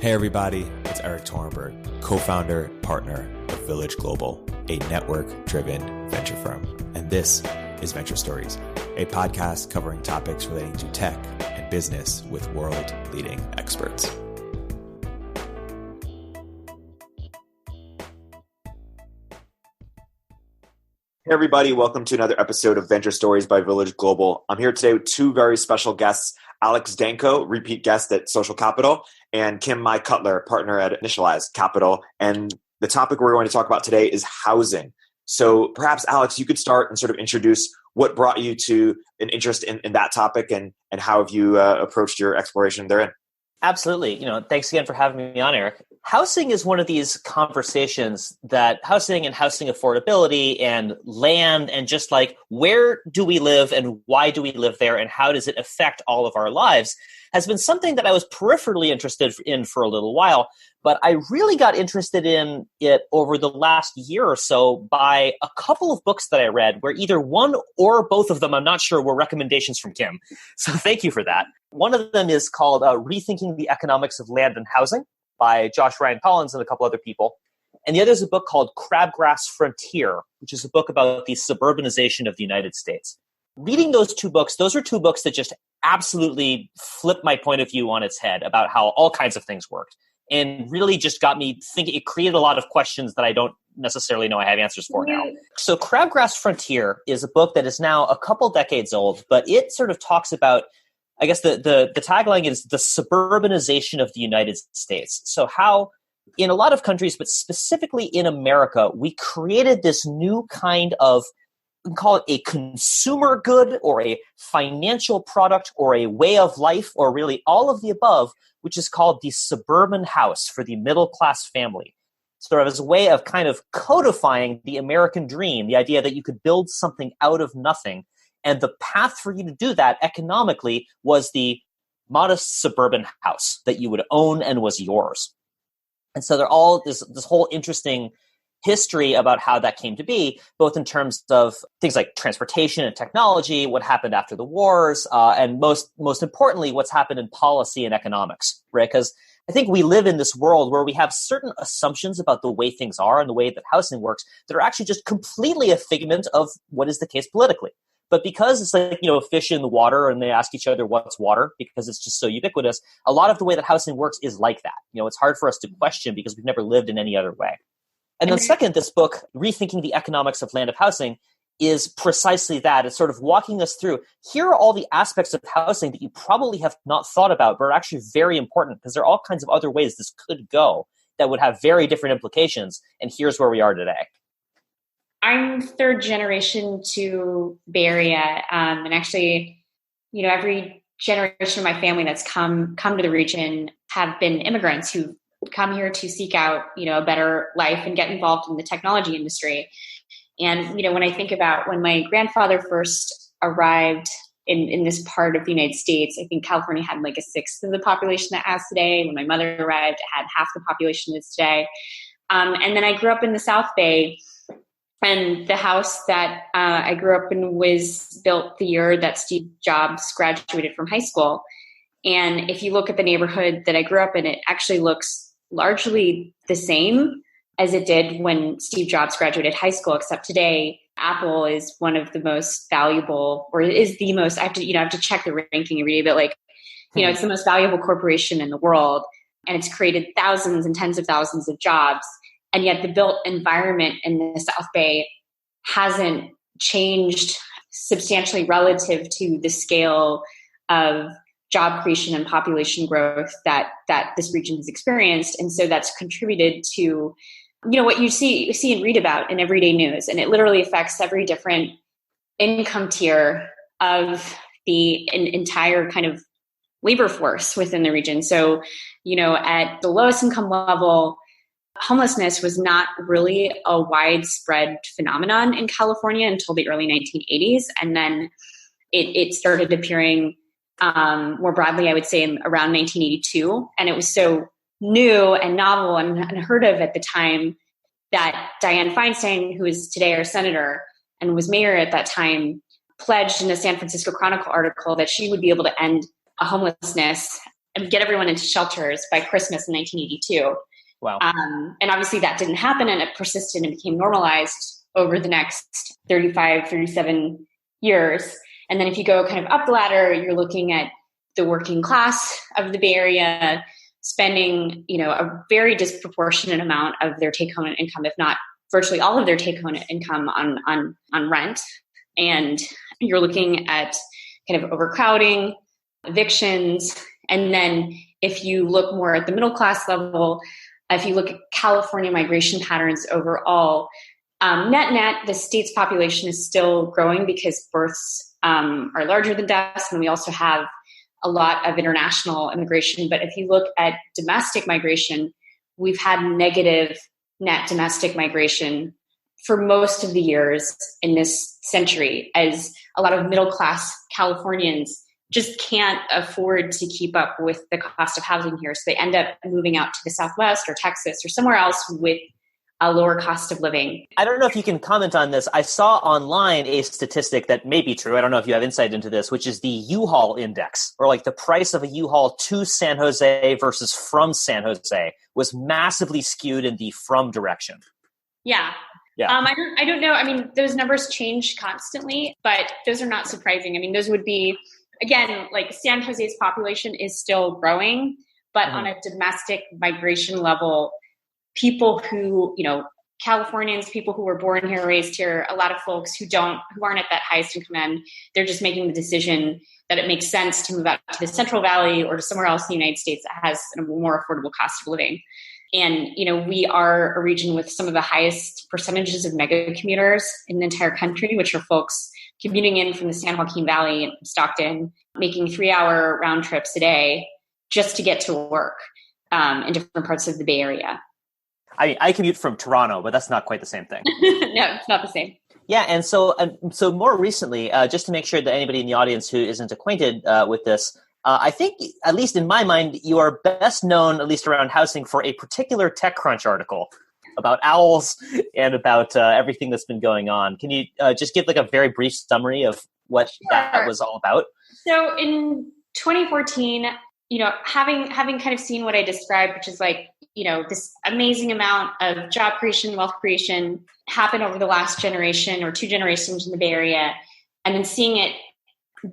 Hey everybody, it's Eric Torenberg, co-founder, partner of Village Global, a network-driven venture firm. And this is Venture Stories, a podcast covering topics relating to tech and business with world-leading experts. Hey everybody, welcome to another episode of Venture Stories by Village Global. I'm here today with two very special guests, Alex Danco, repeat guest at Social Capital, and Kim-Mai Cutler, partner at Initialized Capital. And the topic we're going to talk about today is housing. So perhaps, Alex, you could start and sort of introduce what brought you to an interest in that topic and how have you approached your exploration therein? Absolutely. Thanks again for having me on, Eric. Housing is one of these conversations that housing and housing affordability and land and just like where do we live and why do we live there and how does it affect all of our lives has been something that I was peripherally interested in for a little while, but I really got interested in it over the last year or so by a couple of books that I read where either one or both of them, I'm not sure, were recommendations from Kim. So thank you for that. One of them is called Rethinking the Economics of Land and Housing by Josh Ryan Collins and a couple other people. And the other is a book called Crabgrass Frontier, which is a book about the suburbanization of the United States. Reading those two books, those are two books that just absolutely flipped my point of view on its head about how all kinds of things worked and really just got me thinking. It created a lot of questions that I don't necessarily know I have answers for now. So Crabgrass Frontier is a book that is now a couple decades old, but it sort of talks about, I guess the tagline is the suburbanization of the United States. So how in a lot of countries, but specifically in America, we created this new kind of, we can call it a consumer good or a financial product or a way of life or really all of the above, which is called the suburban house for the middle class family. Sort of as a way of kind of codifying the American dream, the idea that you could build something out of nothing. And the path for you to do that economically was the modest suburban house that you would own and was yours. And so they're all this whole interesting history about how that came to be, both in terms of things like transportation and technology, what happened after the wars, and most importantly, what's happened in policy and economics, right? Because I think we live in this world where we have certain assumptions about the way things are and the way that housing works that are actually just completely a figment of what is the case politically. But because it's like, fish in the water and they ask each other what's water because it's just so ubiquitous, a lot of the way that housing works is like that. It's hard for us to question because we've never lived in any other way. And then second, this book, Rethinking the Economics of Land of Housing, is precisely that. It's sort of walking us through, here are all the aspects of housing that you probably have not thought about, but are actually very important because there are all kinds of other ways this could go that would have very different implications. And here's where we are today. I'm third generation to Bay Area. And actually, every generation of my family that's come to the region have been immigrants who come here to seek out, a better life and get involved in the technology industry. And, when I think about when my grandfather first arrived in this part of the United States, I think California had like a sixth of the population that it has today. When my mother arrived, it had half the population it is today. And then I grew up in the South Bay. And the house that I grew up in was built the year that Steve Jobs graduated from high school. And if you look at the neighborhood that I grew up in, it actually looks largely the same as it did when Steve Jobs graduated high school, except today Apple is one of the most valuable, or is the most, I have to check the ranking every day, but it's the most valuable corporation in the world. And it's created thousands and tens of thousands of jobs. And yet the built environment in the South Bay hasn't changed substantially relative to the scale of job creation and population growth that this region has experienced. And so that's contributed to, what you see and read about in everyday news. And it literally affects every different income tier of the entire kind of labor force within the region. So, at the lowest income level, homelessness was not really a widespread phenomenon in California until the early 1980s. And then it started appearing more broadly, I would say, around 1982. And it was so new and novel and unheard of at the time that Dianne Feinstein, who is today our senator and was mayor at that time, pledged in a San Francisco Chronicle article that she would be able to end homelessness and get everyone into shelters by Christmas in 1982. Wow. And obviously that didn't happen, and it persisted and became normalized over the next 35, 37 years. And then if you go kind of up the ladder, you're looking at the working class of the Bay Area spending, a very disproportionate amount of their take-home income, if not virtually all of their take-home income on rent. And you're looking at kind of overcrowding, evictions. And then if you look more at the middle class level, if you look at California migration patterns overall, net, the state's population is still growing because births are larger than deaths. And we also have a lot of international immigration. But if you look at domestic migration, we've had negative net domestic migration for most of the years in this century, as a lot of middle-class Californians just can't afford to keep up with the cost of housing here. So they end up moving out to the Southwest or Texas or somewhere else with a lower cost of living. I don't know if you can comment on this. I saw online a statistic that may be true. I don't know if you have insight into this, which is the U-Haul index, or like the price of a U-Haul to San Jose versus from San Jose was massively skewed in the from direction. Yeah. I don't know. I mean, those numbers change constantly, but those are not surprising. I mean, those would be, again, like San Jose's population is still growing, but on a domestic migration level, people who, Californians, people who were born here, raised here, a lot of folks who aren't at that highest income end, they're just making the decision that it makes sense to move out to the Central Valley or to somewhere else in the United States that has a more affordable cost of living. And, we are a region with some of the highest percentages of mega commuters in the entire country, which are folks commuting in from the San Joaquin Valley and Stockton, making 3-hour round trips a day just to get to work in different parts of the Bay Area. I commute from Toronto, but that's not quite the same thing. No, it's not the same. Yeah, and so more recently, just to make sure that anybody in the audience who isn't acquainted with this, I think, at least in my mind, you are best known, at least around housing, for a particular TechCrunch article about owls and about everything that's been going on. Can you just give like a very brief summary of what that was all about? So in 2014, having kind of seen what I described, which is like, this amazing amount of job creation, wealth creation happen over the last generation or 2 generations in the Bay Area, and then seeing it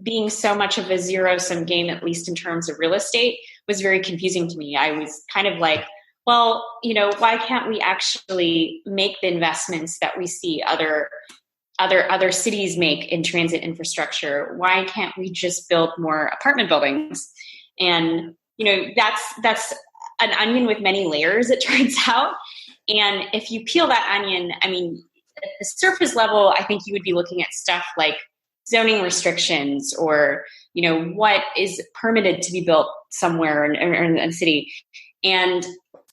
being so much of a zero-sum game, at least in terms of real estate, was very confusing to me. I was kind of like, well, why can't we actually make the investments that we see other cities make in transit infrastructure? Why can't we just build more apartment buildings? And, that's an onion with many layers, it turns out. And if you peel that onion, I mean, at the surface level, I think you would be looking at stuff like zoning restrictions or, what is permitted to be built somewhere in a city. And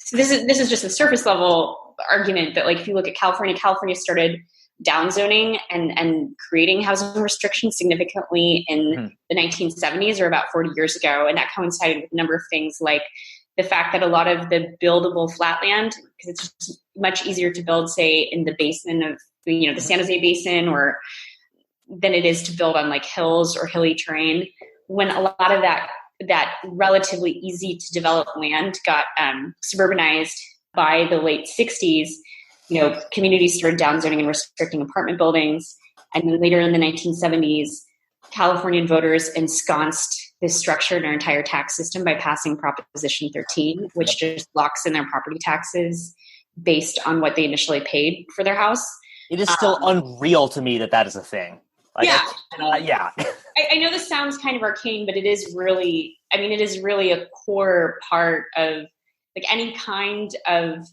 so this is just a surface level argument that, like, if you look at California started downzoning and creating housing restrictions significantly in the 1970s, or about 40 years ago. And that coincided with a number of things like the fact that a lot of the buildable flatland, because it's just much easier to build, say, in the basin of, the San Jose Basin, or than it is to build on like hills or hilly terrain. When a lot of that relatively easy to develop land got suburbanized by the late 60s, communities started downzoning and restricting apartment buildings. And then later in the 1970s, Californian voters ensconced this structure in our entire tax system by passing Proposition 13, which just locks in their property taxes based on what they initially paid for their house. It is still unreal to me that is a thing. Like, yeah. I know this sounds kind of arcane, but it is really a core part of like any kind of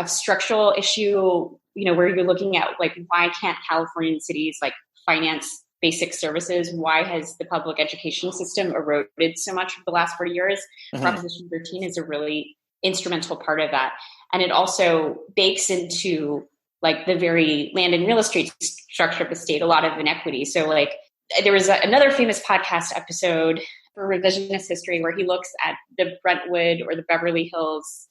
structural issue, where you're looking at like, why can't Californian cities like finance basic services? Why has the public education system eroded so much for the last 40 years? Proposition 13 is a really instrumental part of that. And it also bakes into like the very land and real estate structure of the state, a lot of inequity. So like there was another famous podcast episode for revisionist history where he looks at the Brentwood or the Beverly Hills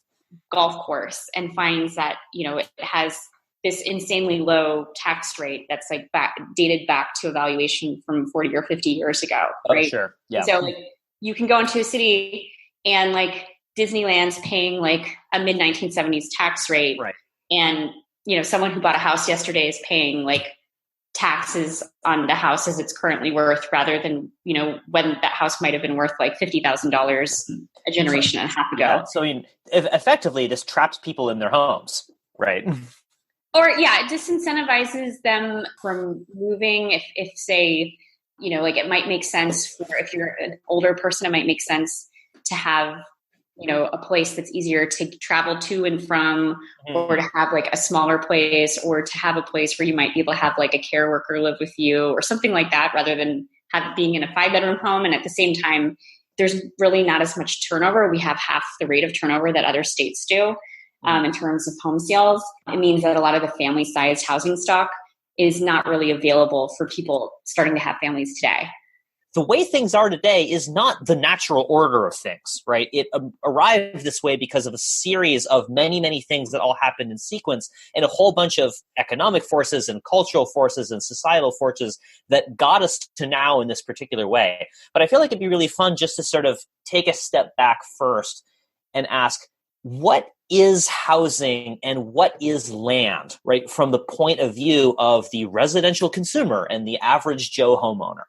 golf course and finds that, it has this insanely low tax rate that's like dated back to a valuation from 40 or 50 years ago. Right? Oh, sure. Yeah. So like you can go into a city and like Disneyland's paying like a mid 1970s tax rate. Right. And, someone who bought a house yesterday is paying like taxes on the house as it's currently worth, rather than, when that house might have been worth like $50,000 a generation and a half ago. Yeah. So, effectively, this traps people in their homes, right? Or, it disincentivizes them from moving. If say, like it might make sense if you're an older person, it might make sense to have, a place that's easier to travel to and from, or to have like a smaller place, or to have a place where you might be able to have like a care worker live with you or something like that, rather than being in a 5-bedroom home. And at the same time, there's really not as much turnover. We have half the rate of turnover that other states do in terms of home sales. It means that a lot of the family-sized housing stock is not really available for people starting to have families today. The way things are today is not the natural order of things, right? It arrived this way because of a series of many, many things that all happened in sequence, and a whole bunch of economic forces and cultural forces and societal forces that got us to now in this particular way. But I feel like it'd be really fun just to sort of take a step back first and ask, what is housing and what is land, right? From the point of view of the residential consumer and the average Joe homeowner.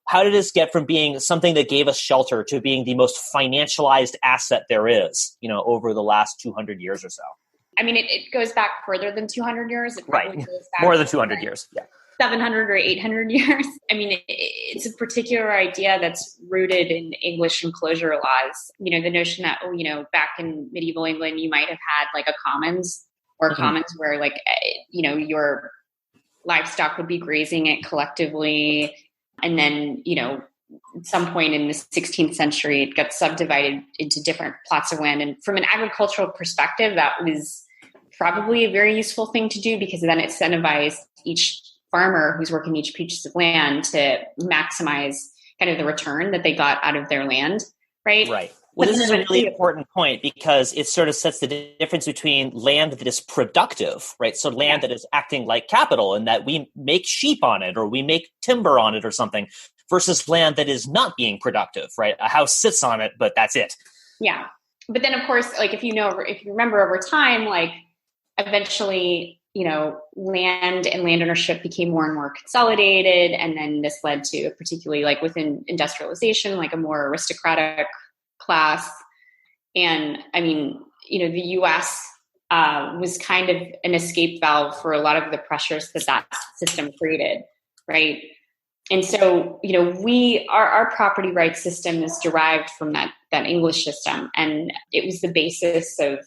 How did this get from being something that gave us shelter to being the most financialized asset there is, over the last 200 years or so? I mean, it goes back further than 200 years. It right. Goes back more than 200 years. Yeah. 700 or 800 years. I mean, it's a particular idea that's rooted in English enclosure laws. The notion that, back in medieval England, you might have had like a commons or commons where like, your livestock would be grazing it collectively. And then, at some point in the 16th century, it got subdivided into different plots of land. And from an agricultural perspective, that was probably a very useful thing to do, because then it incentivized each farmer who's working each piece of land to maximize kind of the return that they got out of their land, right? Right. Well, this is a really important point, because it sort of sets the difference between land that is productive, right? So land that is acting like capital and that we make sheep on it or we make timber on it or something, versus land that is not being productive, right? A house sits on it, but that's it. Yeah. But then, of course, like if you remember over time, like eventually, land and land ownership became more and more consolidated. And then this led to, particularly like within industrialization, like a more aristocratic class. And I mean, the US was kind of an escape valve for a lot of the pressures that system created, right? And so, our property rights system is derived from that English system. And it was the basis of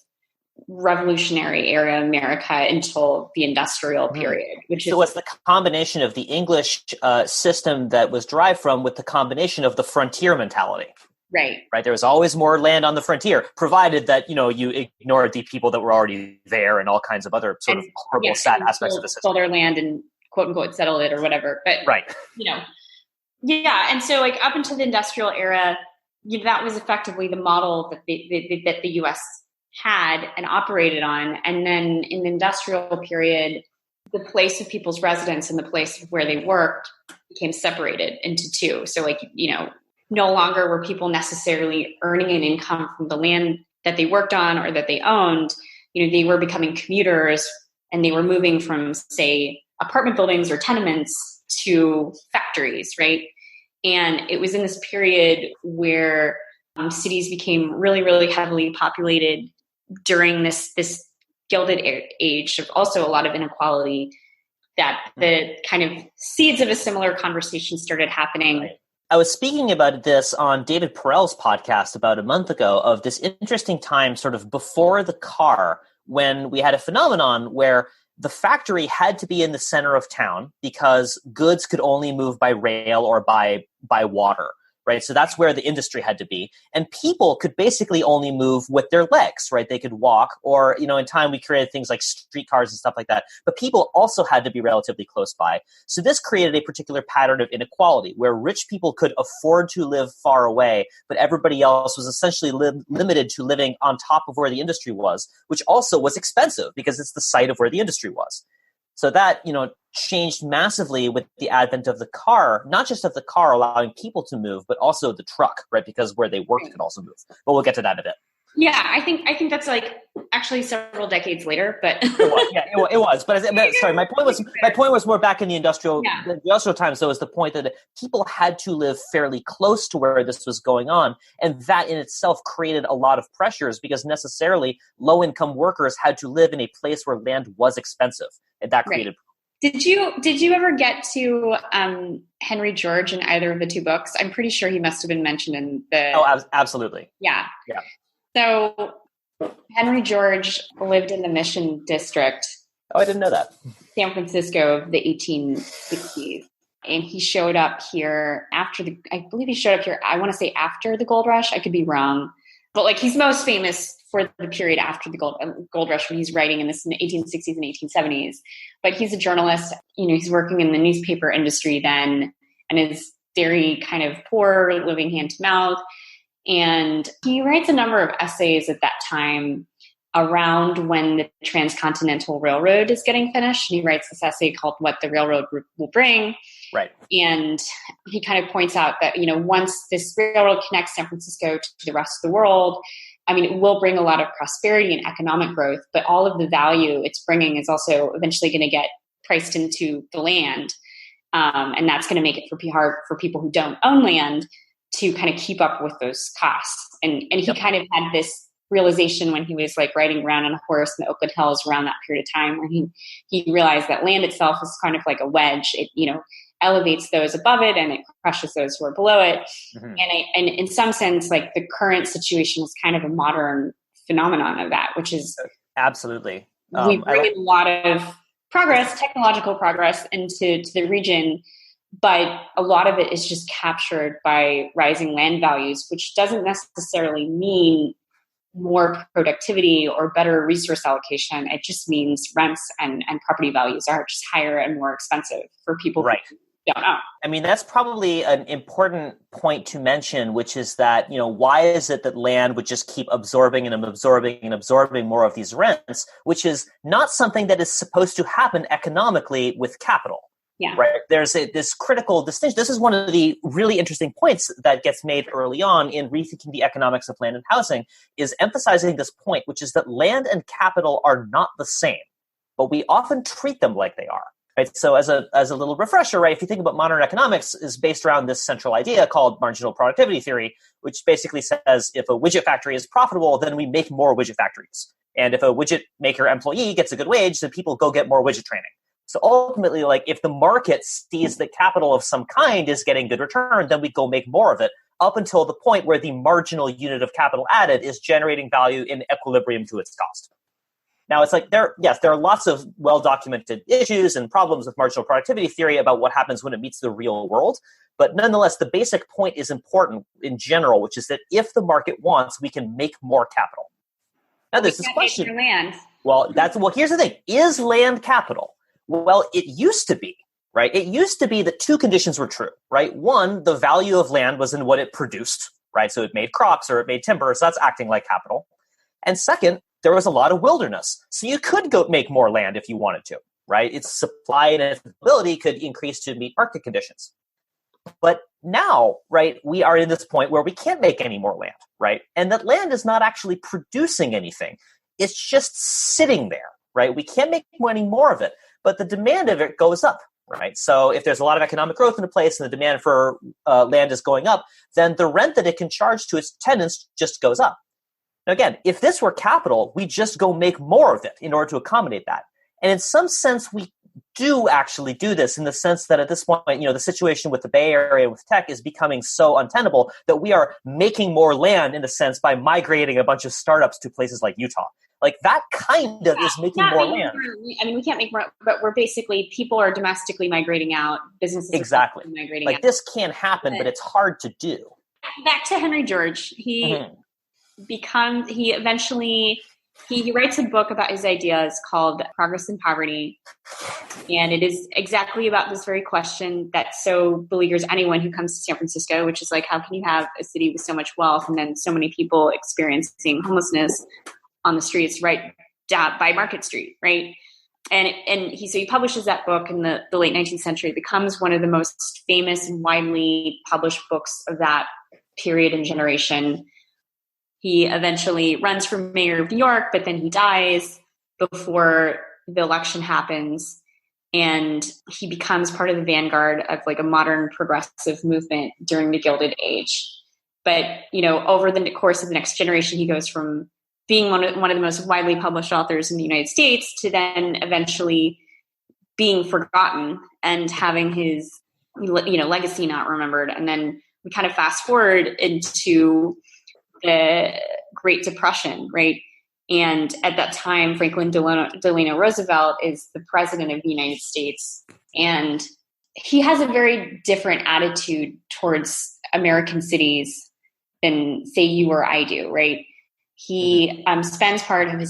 Revolutionary era America until the industrial period. So it's the combination of the English system that was derived from with the combination of the frontier mentality. Right. There was always more land on the frontier, provided that, you ignored the people that were already there and all kinds of other sort of horrible, sad aspects of the system. Sold their land and quote unquote settled it or whatever. But, yeah. And so like up until the industrial era, that was effectively the model that the U.S. had and operated on. And then in the industrial period, the place of people's residence and the place of where they worked became separated into two. So like, no longer were people necessarily earning an income from the land that they worked on or that they owned. They were becoming commuters, and they were moving from, say, apartment buildings or tenements to factories, right? And it was in this period where cities became really, really heavily populated during this Gilded Age of also a lot of inequality, that the kind of seeds of a similar conversation started happening. Right. I was speaking about this on David Perel's podcast about a month ago, of this interesting time sort of before the car, when we had a phenomenon where the factory had to be in the center of town because goods could only move by rail or by water. Right. So that's where the industry had to be. And people could basically only move with their legs, right? They could walk, or, in time we created things like streetcars and stuff like that. But people also had to be relatively close by. So this created a particular pattern of inequality where rich people could afford to live far away, but everybody else was essentially limited to living on top of where the industry was, which also was expensive because it's the site of where the industry was. So that, changed massively with the advent of the car, not just of the car allowing people to move, but also the truck, right? Because where they worked could also move. But we'll get to that in a bit. Yeah, I think that's like actually several decades later, but it was. But sorry, my point was more back in the industrial times. So, is the point that people had to live fairly close to where this was going on, and that in itself created a lot of pressures because necessarily low-income workers had to live in a place where land was expensive, and that created. Did you ever get to Henry George in either of the two books? I'm pretty sure he must have been mentioned in the. Oh, absolutely. Yeah. So Henry George lived in the Mission District. Oh, I didn't know that. San Francisco of the 1860s. And he showed up here I believe he showed up here, I want to say after the gold rush. I could be wrong. But like he's most famous for the period after the gold rush when he's writing in the 1860s and 1870s. But he's a journalist. He's working in the newspaper industry then and is very kind of poor, living hand to mouth. And he writes a number of essays at that time around when the Transcontinental Railroad is getting finished. And he writes this essay called What the Railroad Will Bring. Right. And he kind of points out that, once this railroad connects San Francisco to the rest of the world, it will bring a lot of prosperity and economic growth, but all of the value it's bringing is also eventually going to get priced into the land. And that's going to make it hard for people who don't own land to kind of keep up with those costs. And he kind of had this realization when he was like riding around on a horse in the Oakland Hills around that period of time, where he realized that land itself is kind of like a wedge. It, elevates those above it and it crushes those who are below it. Mm-hmm. And in some sense, like the current situation is kind of a modern phenomenon of that, which is absolutely. We bring a lot of progress, technological progress into the region, but a lot of it is just captured by rising land values, which doesn't necessarily mean more productivity or better resource allocation. It just means rents and property values are just higher and more expensive for people. Right. Who don't know. That's probably an important point to mention, which is that, why is it that land would just keep absorbing and absorbing and absorbing more of these rents, which is not something that is supposed to happen economically with capital. Yeah. Right. There's this critical distinction. This is one of the really interesting points that gets made early on in rethinking the economics of land and housing, is emphasizing this point, which is that land and capital are not the same, but we often treat them like they are. Right. So as a little refresher, right, if you think about modern economics, is based around this central idea called marginal productivity theory, which basically says if a widget factory is profitable, then we make more widget factories. And if a widget maker employee gets a good wage, then people go get more widget training. So ultimately, like if the market sees that capital of some kind is getting good return, then we go make more of it up until the point where the marginal unit of capital added is generating value in equilibrium to its cost. Now, it's like there are lots of well-documented issues and problems with marginal productivity theory about what happens when it meets the real world. But nonetheless, the basic point is important in general, which is that if the market wants, we can make more capital. Now, there's this question. Land. Well, here's the thing. Is land capital? Well, it used to be, right? It used to be that two conditions were true, right? One, the value of land was in what it produced, right? So it made crops or it made timber, so that's acting like capital. And second, there was a lot of wilderness. So you could go make more land if you wanted to, right? Its supply and availability could increase to meet market conditions. But now, right, we are in this point where we can't make any more land, right? And that land is not actually producing anything. It's just sitting there, right? We can't make any more of it, but the demand of it goes up, right? So if there's a lot of economic growth in a place and the demand for land is going up, then the rent that it can charge to its tenants just goes up. Now, again, if this were capital, we just go make more of it in order to accommodate that. And in some sense, we do actually do this in the sense that at this point, the situation with the Bay Area with tech is becoming so untenable that we are making more land in a sense by migrating a bunch of startups to places like Utah. Like that kind of is making more land. We can't make more, but we're basically, people are domestically migrating out, businesses exactly. are migrating like out. This can happen, but it's hard to do. Back to Henry George. He writes a book about his ideas called Progress and Poverty. And it is exactly about this very question that so beleaguers anyone who comes to San Francisco, which is like, how can you have a city with so much wealth and then so many people experiencing homelessness on the streets right down by Market Street, right? he publishes that book in the late 19th century. It becomes one of the most famous and widely published books of that period and generation. He eventually runs for mayor of New York, but then he dies before the election happens. And he becomes part of the vanguard of like a modern progressive movement during the Gilded Age. But, over the course of the next generation, he goes from being one of the most widely published authors in the United States to then eventually being forgotten and having his, legacy not remembered. And then we kind of fast forward into the Great Depression, right? And at that time, Franklin Delano Roosevelt is the president of the United States. And he has a very different attitude towards American cities than, say, you or I do, right? He spends a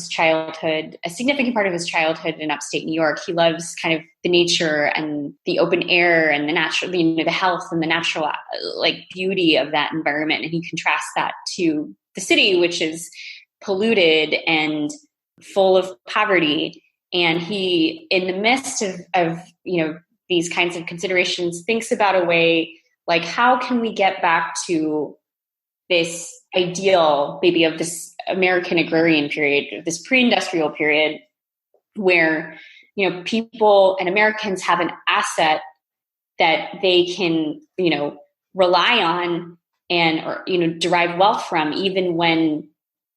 significant part of his childhood in upstate New York. He loves kind of the nature and the open air and the natural, the health and the natural beauty of that environment. And he contrasts that to the city, which is polluted and full of poverty. And he, in the midst of these kinds of considerations, thinks about a way like, how can we get back to this ideal maybe of this American agrarian period, this pre-industrial period where, people and Americans have an asset that they can, rely on and derive wealth from, even when,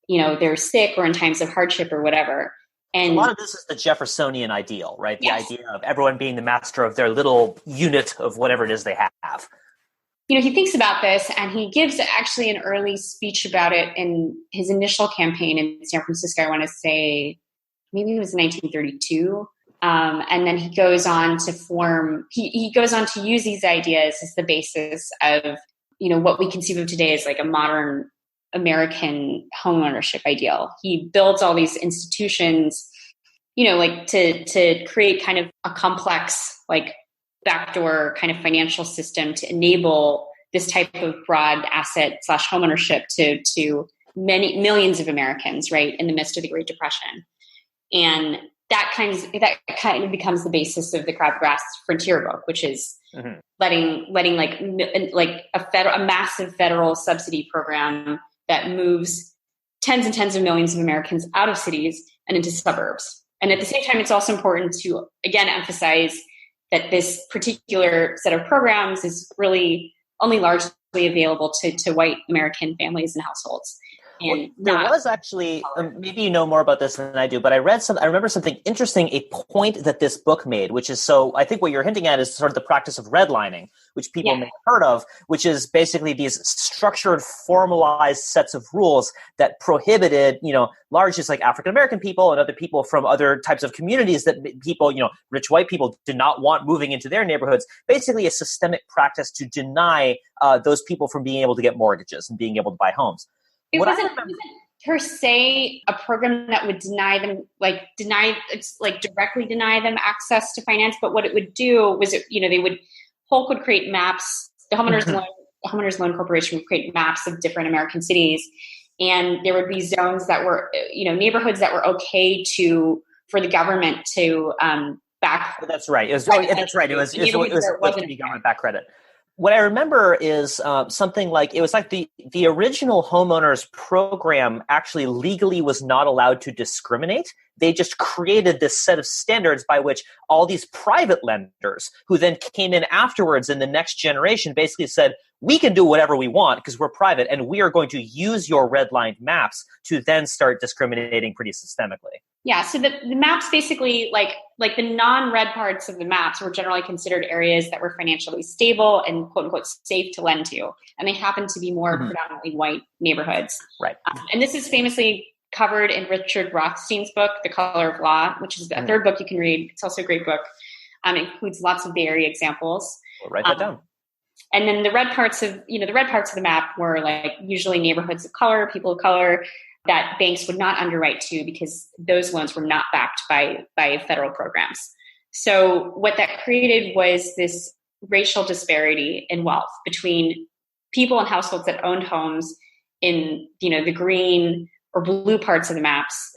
they're sick or in times of hardship or whatever. And a lot of this is the Jeffersonian ideal, right? The yes. idea of everyone being the master of their little unit of whatever it is they have. He thinks about this, and he gives actually an early speech about it in his initial campaign in San Francisco. I want to say maybe it was 1932. And then he goes on to he goes on to use these ideas as the basis of, what we conceive of today as like a modern American homeownership ideal. He builds all these institutions, to create kind of a complex, backdoor kind of financial system to enable this type of broad asset / homeownership to many millions of Americans, right, in the midst of the Great Depression. And that kind of becomes the basis of the Crabgrass Frontier book, which is letting a massive federal subsidy program that moves tens and tens of millions of Americans out of cities and into suburbs. And at the same time, it's also important to, again, emphasize that this particular set of programs is really only largely available to white American families and households. And there was actually, maybe you know more about this than I do, but I remember something interesting, a point that this book made, which is, so I think what you're hinting at is sort of the practice of redlining, which people may have heard of, which is basically these structured, formalized sets of rules that prohibited, largely like African-American people and other people from other types of communities that people, rich white people did not want moving into their neighborhoods, basically a systemic practice to deny those people from being able to get mortgages and being able to buy homes. It wasn't per se a program that would deny them, directly deny them access to finance. But what it would do was, Polk would create maps. The Homeowners Loan Corporation would create maps of different American cities, and there would be zones that were, neighborhoods that were okay for the government to back. That's right. That's right. It was supposed to be government back credit. What I remember is something like, it was like the original homeowners program actually legally was not allowed to discriminate. They just created this set of standards by which all these private lenders who then came in afterwards in the next generation basically said, we can do whatever we want because we're private, and we are going to use your redlined maps to then start discriminating pretty systemically. Yeah, so the maps basically, like the non-red parts of the maps were generally considered areas that were financially stable and quote unquote safe to lend to. And they happened to be more predominantly white neighborhoods. Right. And this is famously covered in Richard Rothstein's book, The Color of Law, which is a third book you can read. It's also a great book. It includes lots of Bay Area examples. We'll write that down. And then the red parts of the map were usually neighborhoods of color, people of color, that banks would not underwrite to because those loans were not backed by federal programs. So what that created was this racial disparity in wealth between people and households that owned homes in, the green or blue parts of the maps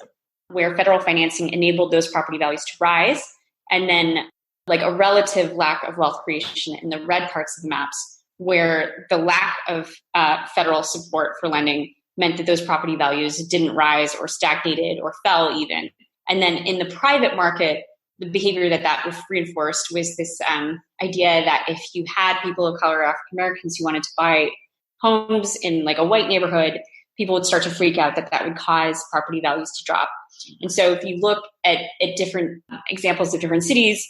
where federal financing enabled those property values to rise, and then like a relative lack of wealth creation in the red parts of the maps, where the lack of federal support for lending meant that those property values didn't rise or stagnated or fell even. And then in the private market, the behavior that reinforced was this idea that if you had people of color, African Americans, who wanted to buy homes in like a white neighborhood, people would start to freak out that would cause property values to drop. And so if you look at different examples of different cities,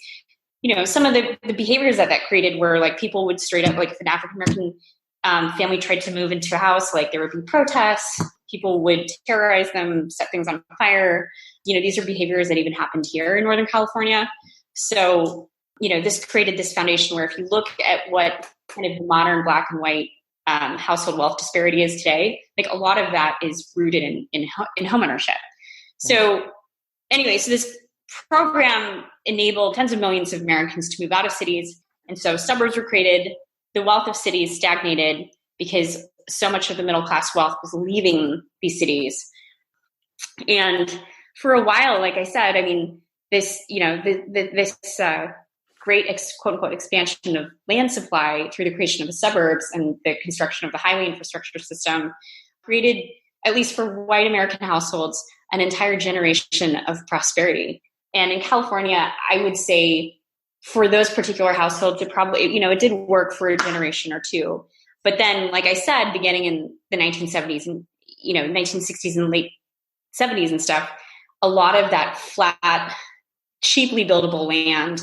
some of the behaviors that created were like people would straight up, like if an African American family tried to move into a house, like there would be protests, people would terrorize them, set things on fire. These are behaviors that even happened here in Northern California. So, this created this foundation where if you look at what kind of the modern Black and white household wealth disparity is today, like a lot of that is rooted in homeownership. So anyway, so this program enabled tens of millions of Americans to move out of cities. And so suburbs were created. The wealth of cities stagnated because so much of the middle class wealth was leaving these cities. And for a while, like I said, I mean, this, this great quote unquote expansion of land supply through the creation of the suburbs and the construction of the highway infrastructure system created, at least for white American households, an entire generation of prosperity. And in California, I would say for those particular households, it probably, it did work for a generation or two. But then, like I said, beginning in the 1970s and, 1960s and late 70s and stuff, a lot of that flat, cheaply buildable land,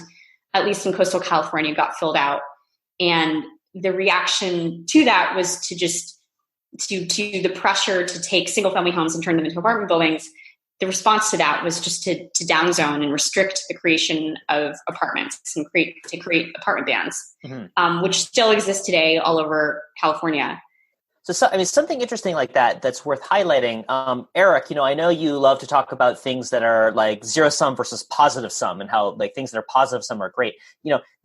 at least in coastal California, got filled out. And the reaction to that was to the pressure to take single family homes and turn them into apartment buildings. The response to that was just to downzone and restrict the creation of apartments and create apartment bans, which still exist today all over California. So, something interesting like that's worth highlighting. Eric, I know you love to talk about things that are like zero sum versus positive sum, and how like things that are positive sum are great.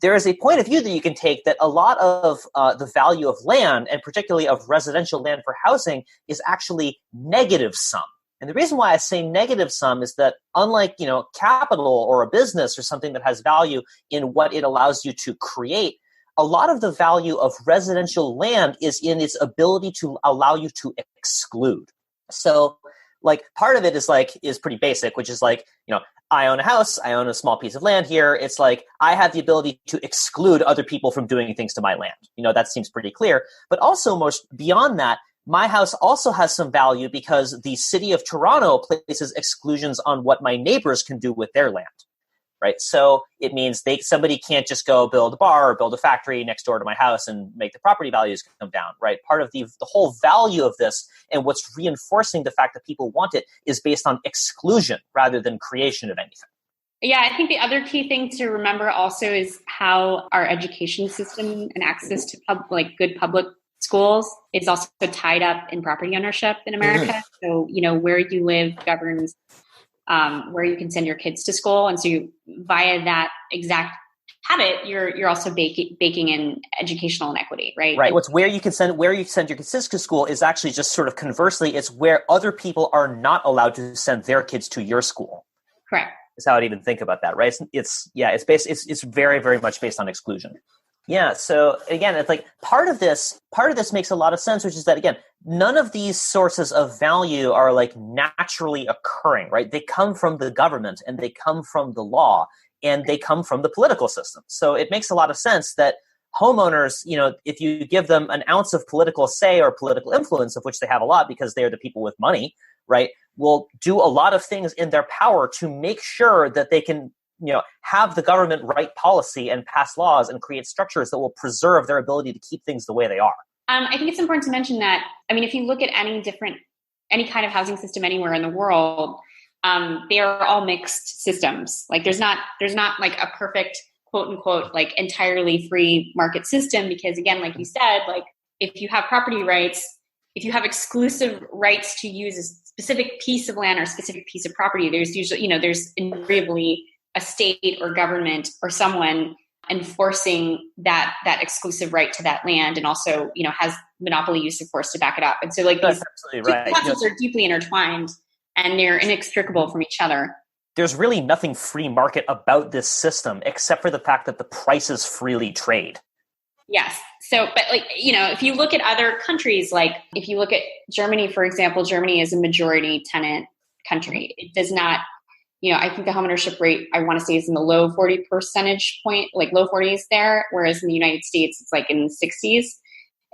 There is a point of view that you can take that a lot of the value of land, and particularly of residential land for housing, is actually negative sum. And the reason why I say negative sum is that unlike, capital or a business or something that has value in what it allows you to create, a lot of the value of residential land is in its ability to allow you to exclude. So like part of it is pretty basic, which is like, I own a house, I own a small piece of land here. It's like I have the ability to exclude other people from doing things to my land. That seems pretty clear. But also most beyond that, my house also has some value because the city of Toronto places exclusions on what my neighbors can do with their land, right? So it means somebody can't just go build a bar or build a factory next door to my house and make the property values come down, right? Part of the whole value of this and what's reinforcing the fact that people want it is based on exclusion rather than creation of anything. Yeah, I think the other key thing to remember also is how our education system and access to good public schools is also tied up in property ownership in America. So, where you live governs where you can send your kids to school. And so via that exact habit, you're also baking in educational inequity, right? Right. Where you send your kids to school is actually just sort of conversely, it's where other people are not allowed to send their kids to your school. Correct. Is how I'd even think about that, right? It's very, very much based on exclusion. Yeah. So again, it's like part of this makes a lot of sense, which is that again, none of these sources of value are like naturally occurring, right? They come from the government and they come from the law and they come from the political system. So it makes a lot of sense that homeowners, if you give them an ounce of political say or political influence, of which they have a lot because they are the people with money, right, will do a lot of things in their power to make sure that they can have the government write policy and pass laws and create structures that will preserve their ability to keep things the way they are. I think it's important to mention that, if you look at any kind of housing system anywhere in the world, they are all mixed systems. Like there's not like a perfect quote unquote, like entirely free market system, because again, like you said, like if you have property rights, if you have exclusive rights to use a specific piece of land or a specific piece of property, there's usually, there's invariably a state or government or someone enforcing that exclusive right to that land, and also, has monopoly use of force to back it up. And so like these concepts are deeply intertwined. and they're inextricable from each other. There's really nothing free market about this system except for the fact that the prices freely trade. Yes. So, but like, if you look at other countries, like if you look at Germany, for example, Germany is a majority tenant country. It does not, I think the homeownership rate, I want to say, is in the low 40 percentage point, like low 40s there, whereas in the United States, it's like in the 60s.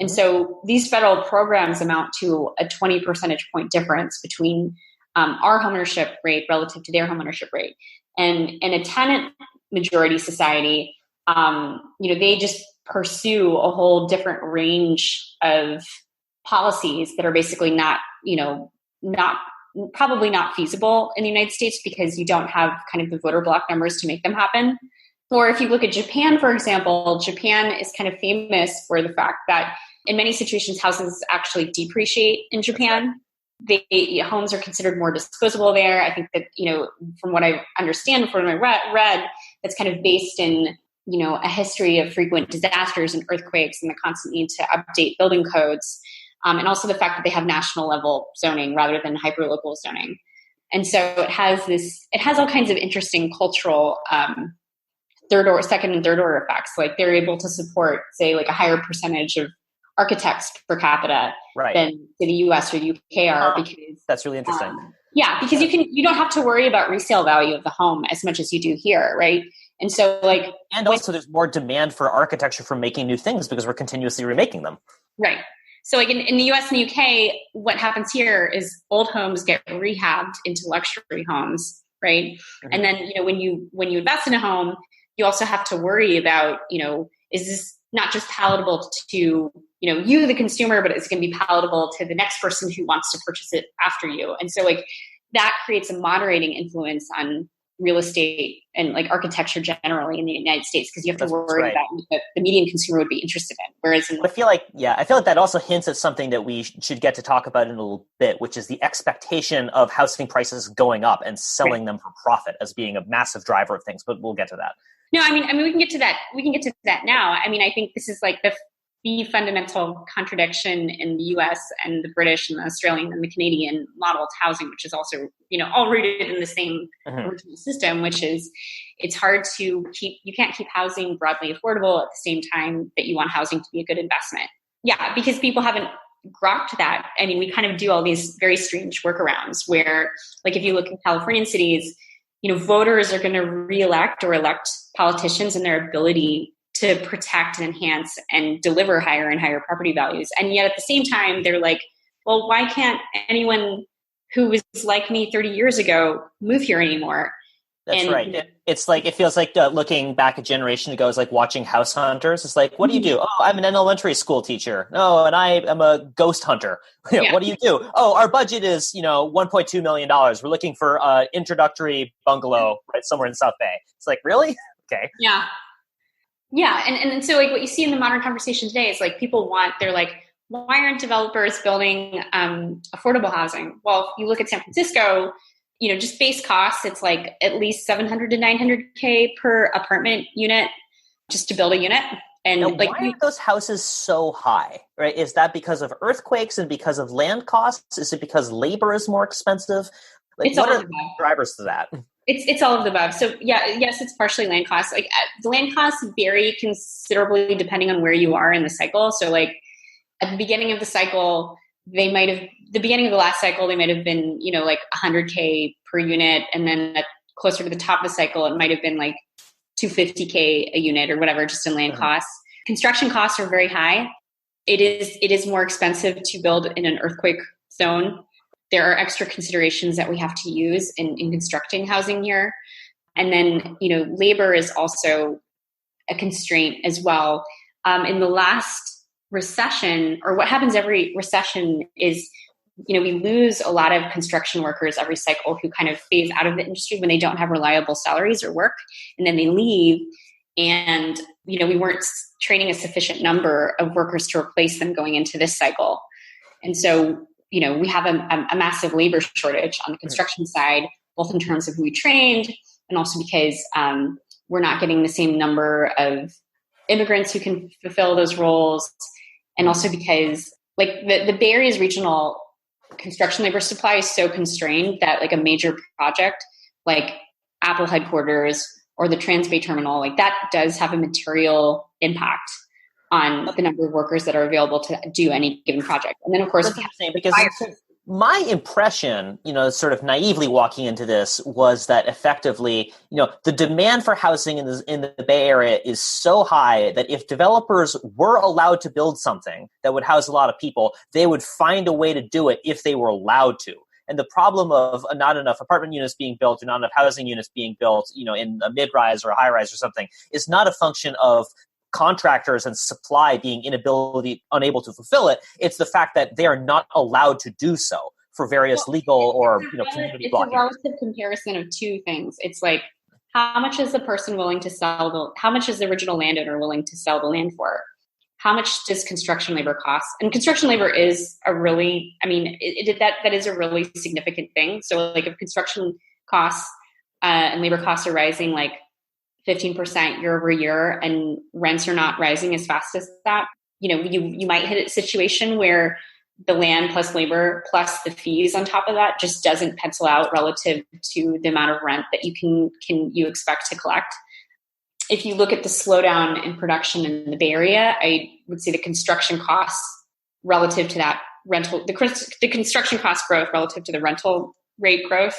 And so these federal programs amount to a 20 percentage point difference between our homeownership rate relative to their homeownership rate. And in a tenant majority society, they just pursue a whole different range of policies that are basically probably not feasible in the United States because you don't have kind of the voter block numbers to make them happen. Or if you look at Japan, for example, Japan is kind of famous for the fact that in many situations, houses actually depreciate in Japan. Homes are considered more disposable there. I think that, from what I understand, from what I read, that's kind of based in, a history of frequent disasters and earthquakes and the constant need to update building codes. And also the fact that they have national level zoning rather than hyperlocal zoning. And so it has all kinds of interesting cultural second and third order effects. Like they're able to support, say, like a higher percentage of architects per capita than the US or UK are, because that's really interesting. Because you don't have to worry about resale value of the home as much as you do here, right? And so also there's more demand for architecture for making new things because we're continuously remaking them. Right. So like in the US and the UK, what happens here is old homes get rehabbed into luxury homes, right? Mm-hmm. And then, when you invest in a home, you also have to worry about, is this not just palatable to, you, the consumer, but it's going to be palatable to the next person who wants to purchase it after you. And so that creates a moderating influence on real estate and like architecture generally in the United States, because you have to worry about what the median consumer would be interested in. Whereas I feel like that also hints at something that we should get to talk about in a little bit, which is the expectation of housing prices going up and selling them for profit as being a massive driver of things. But we'll get to that. No, I mean, we can get to that. We can get to that now. I mean, I think this is like the fundamental contradiction in the U.S. and the British and the Australian and the Canadian model of housing, which is also, all rooted in the same original system, which is it's hard to you can't keep housing broadly affordable at the same time that you want housing to be a good investment. Yeah, because people haven't grokked that. I mean, we kind of do all these very strange workarounds where, like, if you look in Californian cities, voters are going to re-elect or elect politicians and their ability to protect and enhance and deliver higher and higher property values. And yet at the same time, they're like, well, why can't anyone who was like me 30 years ago move here anymore? That's right. It's like, it feels like looking back a generation ago is like watching House Hunters. It's like, what do you do? Oh, I'm an elementary school teacher. Oh, and I am a ghost hunter. What do you do? Oh, our budget is, $1.2 million. We're looking for an introductory bungalow right somewhere in South Bay. It's like, really? Okay. Yeah. Yeah. And so like what you see in the modern conversation today is like they're like, why aren't developers building affordable housing? Well, if you look at San Francisco, just base costs, it's like at least $700 to $900K per apartment unit just to build a unit. And now, why are those houses so high, right? Is that because of earthquakes and because of land costs? Is it because labor is more expensive? Like, what are the drivers to that? It's all of the above. So yes, it's partially land costs. Like the land costs vary considerably depending on where you are in the cycle. So like at the beginning of the cycle, the beginning of the last cycle, they might have been, like 100K per unit. And then closer to the top of the cycle, it might have been like 250K a unit or whatever, just in land costs. Construction costs are very high. It is more expensive to build in an earthquake zone. There are extra considerations that we have to use in constructing housing here. And then, labor is also a constraint as well. In the last recession, or what happens every recession is, we lose a lot of construction workers every cycle who kind of phase out of the industry when they don't have reliable salaries or work, and then they leave. And, we weren't training a sufficient number of workers to replace them going into this cycle. And so, we have a massive labor shortage on the construction side, both in terms of who we trained and also because we're not getting the same number of immigrants who can fulfill those roles. And also because like the Bay Area's regional construction labor supply is so constrained that like a major project like Apple headquarters or the Transbay terminal, like that does have a material impact on the number of workers that are available to do any given project. And then of course, that's interesting because my impression, sort of naively walking into this, was that effectively, the demand for housing in the Bay Area is so high that if developers were allowed to build something that would house a lot of people, they would find a way to do it if they were allowed to. And the problem of not enough apartment units being built or not enough housing units being built, in a mid-rise or a high-rise or something, is not a function of contractors and supply being unable to fulfill it. It's the fact that they are not allowed to do so for various legal or community blocking. It's a relative comparison of two things. It's like, how much is the person willing to sell how much is the original landowner willing to sell the land for? How much does construction labor cost? And construction labor is a really, that is a really significant thing. So like if construction costs and labor costs are rising like 15% year over year and rents are not rising as fast as that, you might hit a situation where the land plus labor plus the fees on top of that just doesn't pencil out relative to the amount of rent that you expect to collect. If you look at the slowdown in production in the Bay Area, I would say the construction costs relative to that rental, the construction cost growth relative to the rental rate growth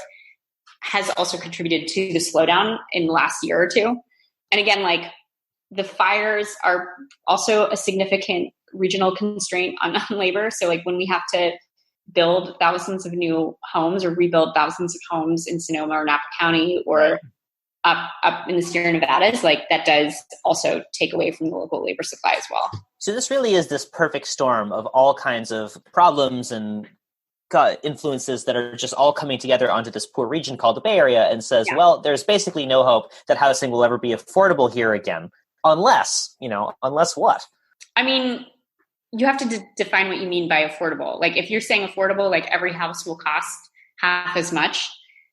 has also contributed to the slowdown in the last year or two. And again, like the fires are also a significant regional constraint on labor. So like when we have to build thousands of new homes or rebuild thousands of homes in Sonoma or Napa County or up in the Sierra Nevadas, like that does also take away from the local labor supply as well. So this really is this perfect storm of all kinds of problems and influences that are just all coming together onto this poor region called the Bay Area and says, well, there's basically no hope that housing will ever be affordable here again. Unless what? I mean, you have to define what you mean by affordable. Like if you're saying affordable, like every house will cost half as much,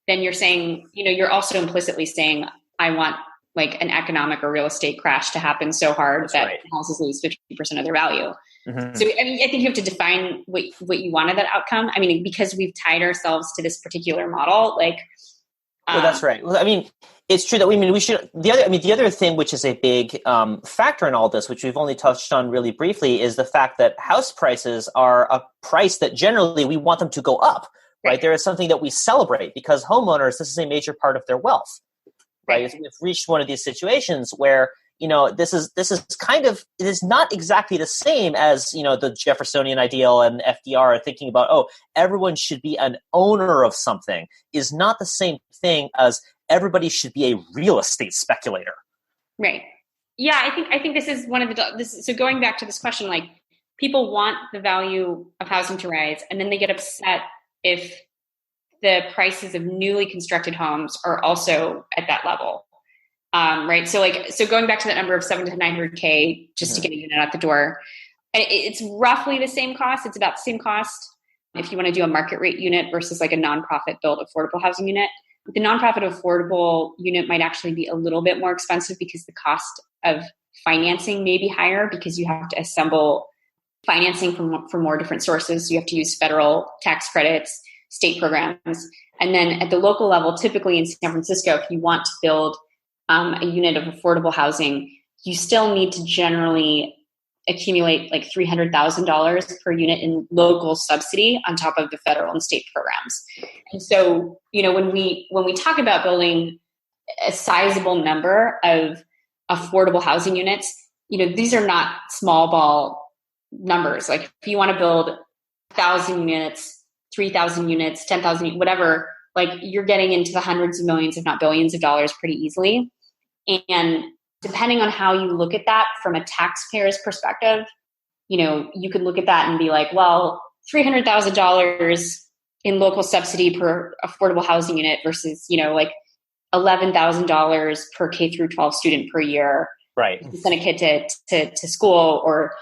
then you're saying, you're also implicitly saying, I want like an economic or real estate crash to happen so hard that houses lose 50% of their value. Mm-hmm. So, I think you have to define what you want of that outcome. Because we've tied ourselves to this particular model, like. Well, that's right. Well, it's true that we should. The other thing, which is a big factor in all this, which we've only touched on really briefly, is the fact that house prices are a price that generally we want them to go up. Right? There is something that we celebrate because homeowners, this is a major part of their wealth. Right? We've reached one of these situations where this is kind of, it is not exactly the same as the Jeffersonian ideal and FDR thinking about everyone should be an owner of something is not the same thing as everybody should be a real estate speculator. Right. Yeah, I think this is one of so going back to this question, like people want the value of housing to rise, and then they get upset if the prices of newly constructed homes are also at that level. Right. So going back to that number of 700 to 900K just to get a unit out the door, it's roughly the same cost. It's about the same cost if you want to do a market rate unit versus like a nonprofit built affordable housing unit. The nonprofit affordable unit might actually be a little bit more expensive because the cost of financing may be higher because you have to assemble financing from more different sources. So you have to use federal tax credits, state programs. And then at the local level, typically in San Francisco, if you want to build a unit of affordable housing, you still need to generally accumulate like $300,000 per unit in local subsidy on top of the federal and state programs. And so, when we talk about building a sizable number of affordable housing units, these are not small ball numbers. Like if you want to build 1,000 units, 3,000 units, 10,000, whatever, like you're getting into the hundreds of millions, if not billions of dollars pretty easily. And depending on how you look at that from a taxpayer's perspective, you could look at that and be like, well, $300,000 in local subsidy per affordable housing unit versus, like $11,000 per K through 12 student per year. Right. To send a kid to school, or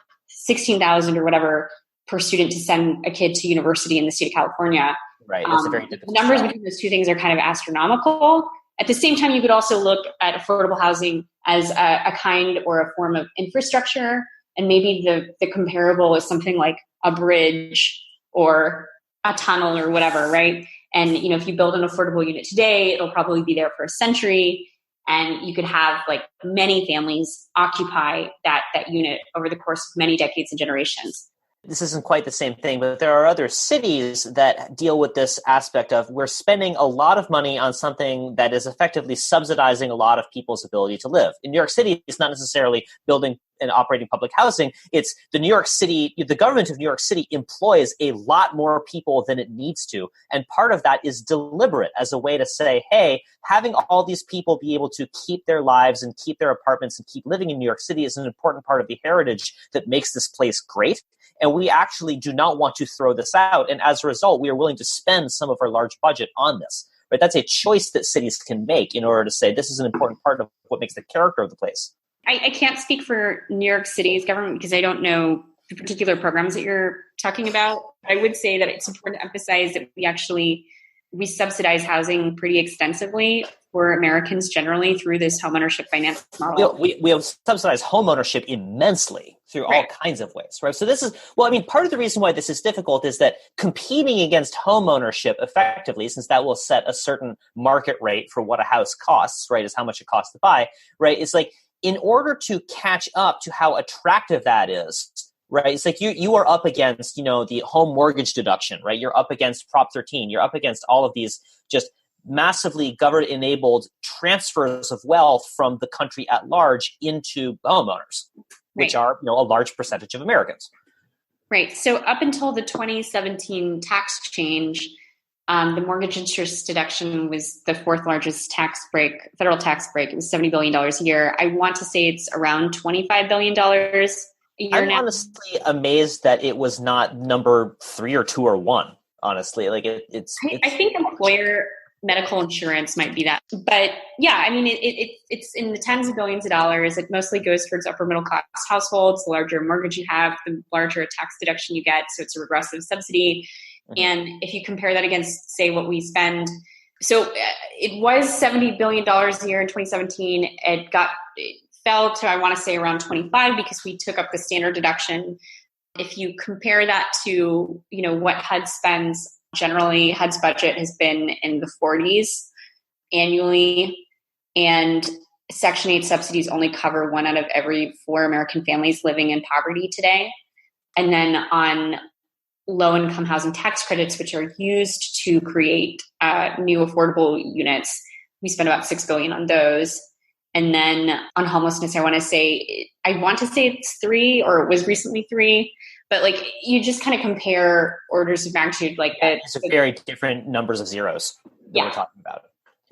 $16,000 or whatever per student to send a kid to university in the state of California. Right. That's a very difficult the numbers between those two things are kind of astronomical. At the same time, you could also look at affordable housing as a kind or a form of infrastructure. And maybe the comparable is something like a bridge or a tunnel or whatever, right? And, if you build an affordable unit today, it'll probably be there for a century. And you could have like many families occupy that unit over the course of many decades and generations. This isn't quite the same thing, but there are other cities that deal with this aspect of we're spending a lot of money on something that is effectively subsidizing a lot of people's ability to live. In New York City, it's not necessarily building and operating public housing. It's the government of New York City employs a lot more people than it needs to. And part of that is deliberate as a way to say, hey, having all these people be able to keep their lives and keep their apartments and keep living in New York City is an important part of the heritage that makes this place great. And we actually do not want to throw this out. And as a result, we are willing to spend some of our large budget on this. Right? That's a choice that cities can make in order to say this is an important part of what makes the character of the place. I can't speak for New York City's government because I don't know the particular programs that you're talking about. I would say that it's important to emphasize that we subsidize housing pretty extensively for Americans generally through this homeownership finance model. We have subsidized homeownership immensely through all kinds of ways, right? So this is, part of the reason why this is difficult is that competing against homeownership effectively, since that will set a certain market rate for what a house costs, right, is how much it costs to buy, right? It's like, in order to catch up to how attractive that is, right? It's like you are up against, the home mortgage deduction, right? You're up against Prop 13. You're up against all of these just massively government-enabled transfers of wealth from the country at large into homeowners, which are, a large percentage of Americans. Right. So up until the 2017 tax change, the mortgage interest deduction was the fourth largest federal tax break. It was $70 billion a year. I want to say it's around $25 billion a year I'm now. honestly amazed that it was not number 3 or 2 or 1, honestly. Like it's I think employer medical insurance might be that. But yeah, I mean, it's in the tens of billions of dollars. It mostly goes towards upper middle class households. The larger mortgage you have, the larger tax deduction you get. So it's a regressive subsidy. Mm-hmm. And if you compare that against, say, what we spend, so it was $70 billion a year in 2017. It fell to, I want to say, around 25 because we took up the standard deduction. If you compare that to, what HUD spends, generally HUD's budget has been in the 40s annually, and Section 8 subsidies only cover 1 out of every 4 American families living in poverty today. And then on low-income housing tax credits, which are used to create new affordable units, we spend about $6 billion on those. And then on homelessness, I want to say it's 3, or it was recently 3. But like you just kind of compare orders of magnitude like that. It's very different numbers of zeros that we're talking about.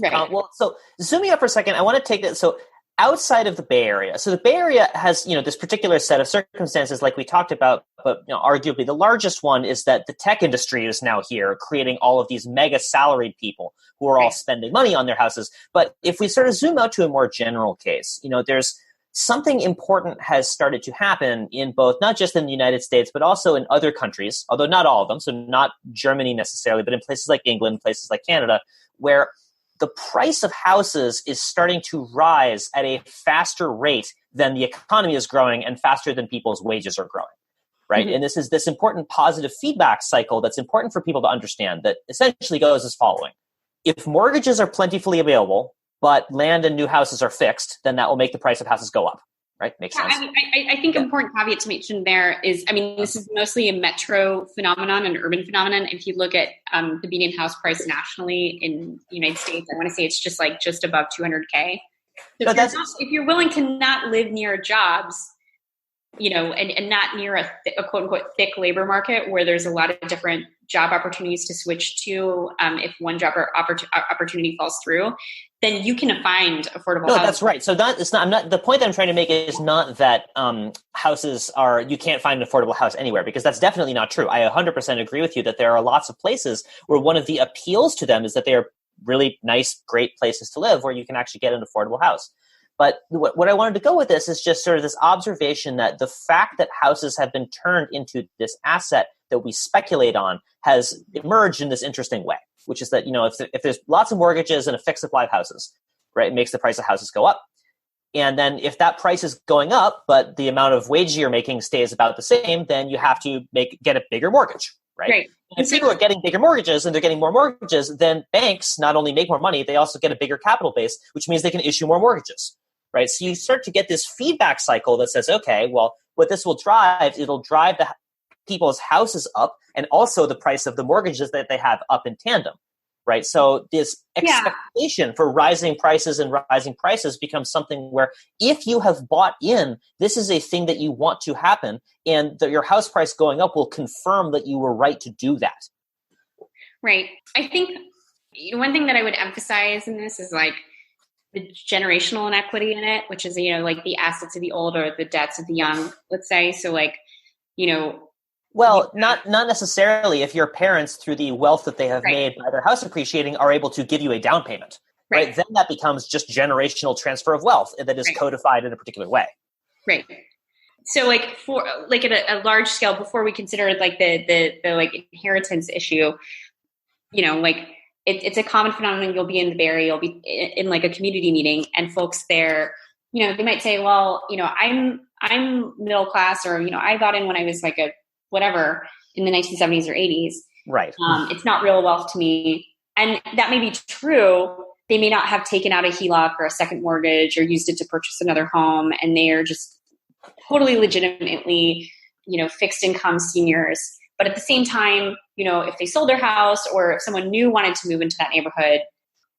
Right. So zooming up for a second, I want to take that. So outside of the Bay Area, so the Bay Area has, this particular set of circumstances like we talked about, but arguably the largest one is that the tech industry is now here creating all of these mega salaried people who are all spending money on their houses. But if we sort of zoom out to a more general case, there's something important has started to happen in both, not just in the United States, but also in other countries, although not all of them, so not Germany necessarily, but in places like England, places like Canada, where the price of houses is starting to rise at a faster rate than the economy is growing and faster than people's wages are growing, right? Mm-hmm. And this is this important positive feedback cycle that's important for people to understand that essentially goes as following. If mortgages are plentifully available, but land and new houses are fixed, then that will make the price of houses go up, right? Makes sense. I think an important caveat to mention there is, this is mostly a metro phenomenon, an urban phenomenon. If you look at the median house price nationally in the United States, I want to say it's just above $200K. So if you're willing to not live near jobs, and not near a quote unquote thick labor market where there's a lot of different job opportunities to switch to, if one job or opportunity falls through, then you can find affordable housing. That's right. So the point that I'm trying to make is not that houses you can't find an affordable house anywhere, because that's definitely not true. I 100% agree with you that there are lots of places where one of the appeals to them is that they are really nice, great places to live where you can actually get an affordable house. But what I wanted to go with this is just sort of this observation that the fact that houses have been turned into this asset that we speculate on has emerged in this interesting way, which is that, if there's lots of mortgages and a fixed supply of houses, right, it makes the price of houses go up. And then if that price is going up, but the amount of wage you're making stays about the same, then you have to get a bigger mortgage, right? Right. And if people are getting bigger mortgages and they're getting more mortgages, then banks not only make more money, they also get a bigger capital base, which means they can issue more mortgages, right? So you start to get this feedback cycle that says, okay, well, what this will drive, it'll drive the people's houses up and also the price of the mortgages that they have up in tandem, right? So this expectation for rising prices and rising prices becomes something where if you have bought in, this is a thing that you want to happen, and your house price going up will confirm that you were right to do that. Right. I think one thing that I would emphasize in this is like the generational inequity in it, which is, like the assets of the old or the debts of the young, let's say. So like, well, not necessarily if your parents, through the wealth that they have Right. made by their house appreciating, are able to give you a down payment, right? Then that becomes just generational transfer of wealth that is codified in a particular way. Right. So like for like at a large scale, before we consider like the like inheritance issue, like it's a common phenomenon. You'll be in the Bay Area, you'll be in like a community meeting, and folks there, they might say, well, I'm middle class, or, I got in when I was like a whatever in the 1970s or 80s. Right. It's not real wealth to me. And that may be true. They may not have taken out a HELOC or a second mortgage or used it to purchase another home. And they are just totally legitimately, fixed income seniors. But at the same time, if they sold their house or if someone new wanted to move into that neighborhood,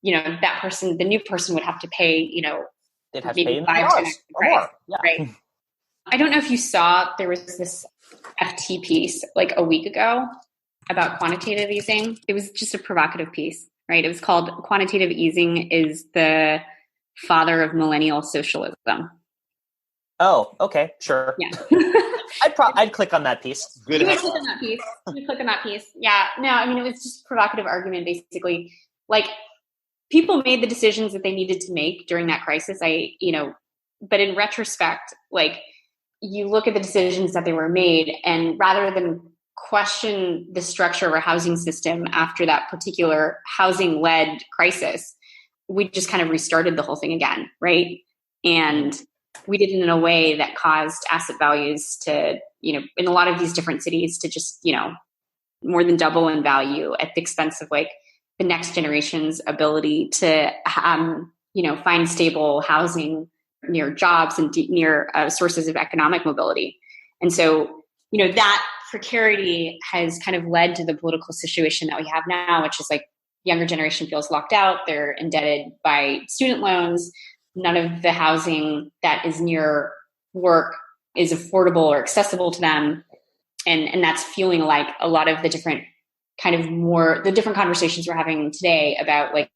that person, the new person would have to pay, they'd have to pay 5-10x or more. Yeah. Right. I don't know if you saw, there was this FT piece like a week ago about quantitative easing. It was just a provocative piece, right? It was called "Quantitative Easing is the Father of Millennial Socialism." Oh, okay, sure. Yeah. I'd click on that piece. You would click on that piece. You would click on that piece. Yeah. No, I mean, it was just a provocative argument, basically. Like, people made the decisions that they needed to make during that crisis. But in retrospect, like, you look at the decisions that they were made, and rather than question the structure of our housing system after that particular housing-led crisis, we just kind of restarted the whole thing again, right? And we did it in a way that caused asset values to, in a lot of these different cities to just, more than double in value at the expense of like the next generation's ability to, find stable housing near jobs and near sources of economic mobility. And so, that precarity has kind of led to the political situation that we have now, which is like younger generation feels locked out. They're indebted by student loans. None of the housing that is near work is affordable or accessible to them. And that's fueling like a lot of the different kind of the different conversations we're having today about like,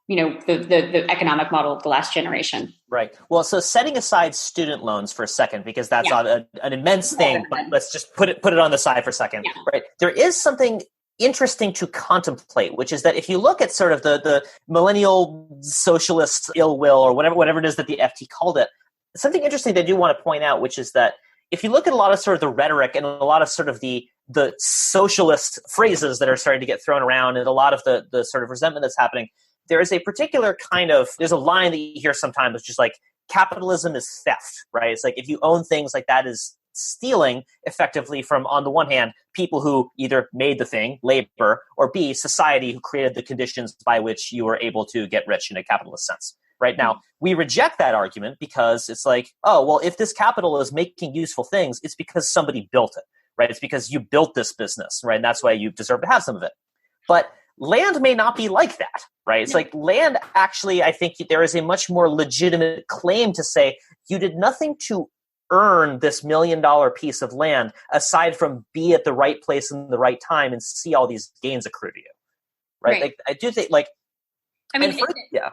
the economic model of the last generation. Right. Well, so setting aside student loans for a second, because that's an immense thing, but let's just put it on the side for a second, right? There is something interesting to contemplate, which is that if you look at sort of the millennial socialist ill will, or whatever it is that the FT called it, something interesting they do want to point out, which is that if you look at a lot of sort of the rhetoric and a lot of sort of the socialist phrases that are starting to get thrown around, and a lot of the sort of resentment that's happening, there is a particular there's a line that you hear sometimes, which is like, capitalism is theft, right? It's like, if you own things, like, that is stealing effectively from, on the one hand, people who either made the thing, labor, or B, society, who created the conditions by which you were able to get rich in a capitalist sense. Right now, we reject that argument because it's like, oh, well, if this capital is making useful things, it's because somebody built it, right? It's because you built this business, right? And that's why you deserve to have some of it. But land may not be like that, right? It's like land, actually, I think there is a much more legitimate claim to say you did nothing to earn this $1 million piece of land aside from be at the right place in the right time and see all these gains accrue to you, right? Like, I do think, like, I mean,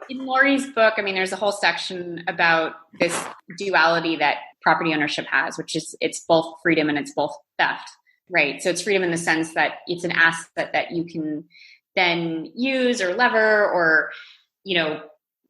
in Laurie's book, I mean, there's a whole section about this duality that property ownership has, which is it's both freedom and it's both theft, right? So it's freedom in the sense that it's an asset that you can then use or lever or,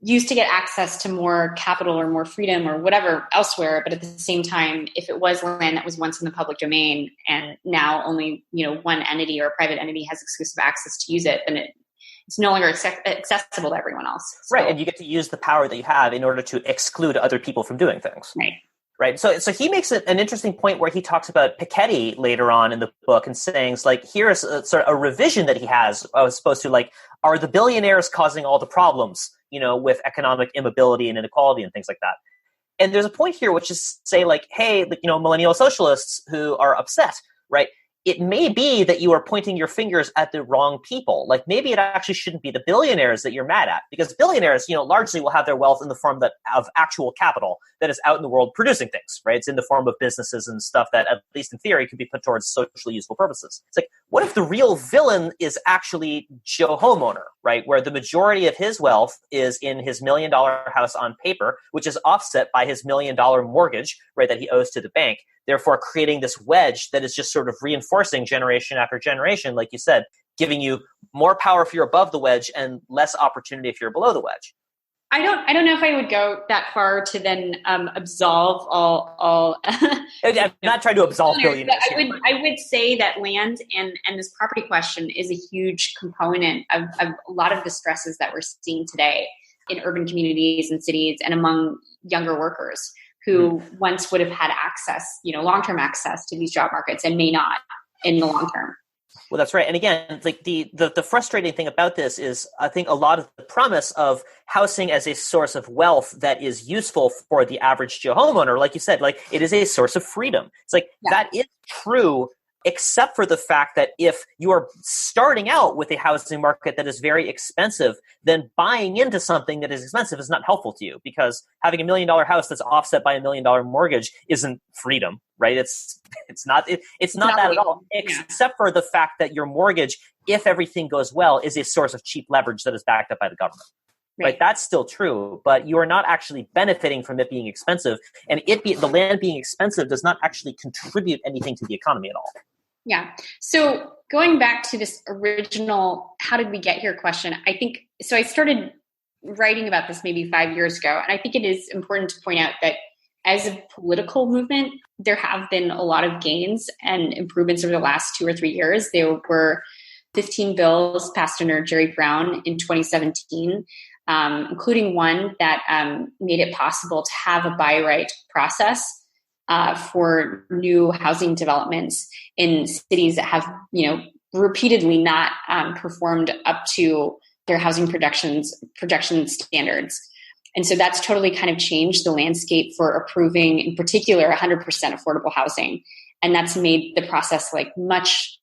use to get access to more capital or more freedom or whatever elsewhere. But at the same time, if it was land that was once in the public domain and now only, one entity or a private entity has exclusive access to use it, then it's no longer accessible to everyone else. So, right. And you get to use the power that you have in order to exclude other people from doing things. Right. Right. So he makes an interesting point where he talks about Piketty later on in the book and saying, like, here's sort of a revision that he has as opposed to, like, are the billionaires causing all the problems, with economic immobility and inequality and things like that? And there's a point here which is say, like, hey, millennial socialists who are upset, right? It may be that you are pointing your fingers at the wrong people. Like, maybe it actually shouldn't be the billionaires that you're mad at, because billionaires, largely will have their wealth in the form of actual capital that is out in the world producing things, right? It's in the form of businesses and stuff that, at least in theory, could be put towards socially useful purposes. It's like, what if the real villain is actually Joe homeowner, right? Where the majority of his wealth is in his $1 million house on paper, which is offset by his $1 million mortgage, right, that he owes to the bank, therefore creating this wedge that is just sort of reinforcing generation after generation, like you said, giving you more power if you're above the wedge and less opportunity if you're below the wedge. I don't know if I would go that far to then absolve all I'm not trying to absolve billionaires. I would say that land and this property question is a huge component of a lot of the stresses that we're seeing today in urban communities and cities and among younger workers who once would have had access, long-term access to these job markets and may not in the long term. Well, that's right. And again, like the frustrating thing about this is, I think a lot of the promise of housing as a source of wealth that is useful for the average Joe homeowner, like you said, like it is a source of freedom. It's like that is true, except for the fact that if you are starting out with a housing market that is very expensive, then buying into something that is expensive is not helpful to you, because having $1 million house that's offset by $1 million mortgage isn't freedom, right? It's not that at all, except for the fact that your mortgage, if everything goes well, is a source of cheap leverage that is backed up by the government. Right. That's still true, but you are not actually benefiting from it being expensive, and the land being expensive does not actually contribute anything to the economy at all. Yeah. So going back to this original, how did we get here question? I think, so I started writing about this maybe 5 years ago. And I think it is important to point out that as a political movement, there have been a lot of gains and improvements over the last 2 or 3 years. There were 15 bills passed under Jerry Brown in 2017, including one that made it possible to have a buy right process for new housing developments in cities that have, repeatedly not performed up to their housing projection standards. And so that's totally kind of changed the landscape for approving, in particular, 100% affordable housing. And that's made the process much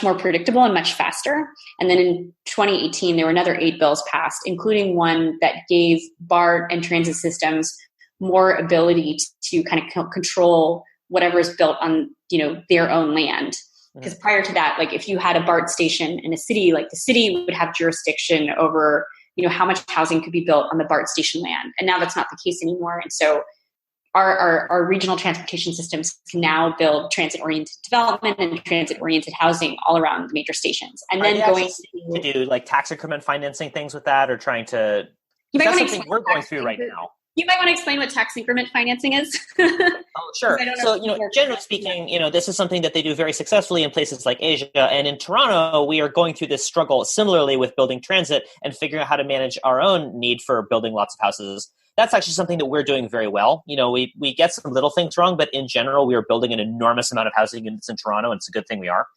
more predictable and much faster. And then in 2018, there were another 8 bills passed, including one that gave BART and transit systems more ability to kind of control whatever is built on, their own land. Because prior to that, if you had a BART station in a city, the city would have jurisdiction over, how much housing could be built on the BART station land. And now that's not the case anymore. And so our regional transportation systems can now build transit-oriented development and transit-oriented housing all around the major stations. And then going to do tax increment financing things with that, or trying to, that's something we're going through right now. You might want to explain what tax increment financing is. Oh, sure. So, generally speaking, this is something that they do very successfully in places like Asia. And in Toronto, we are going through this struggle similarly with building transit and figuring out how to manage our own need for building lots of houses. That's actually something that we're doing very well. We get some little things wrong, but in general, we are building an enormous amount of housing units in Toronto, and it's a good thing we are.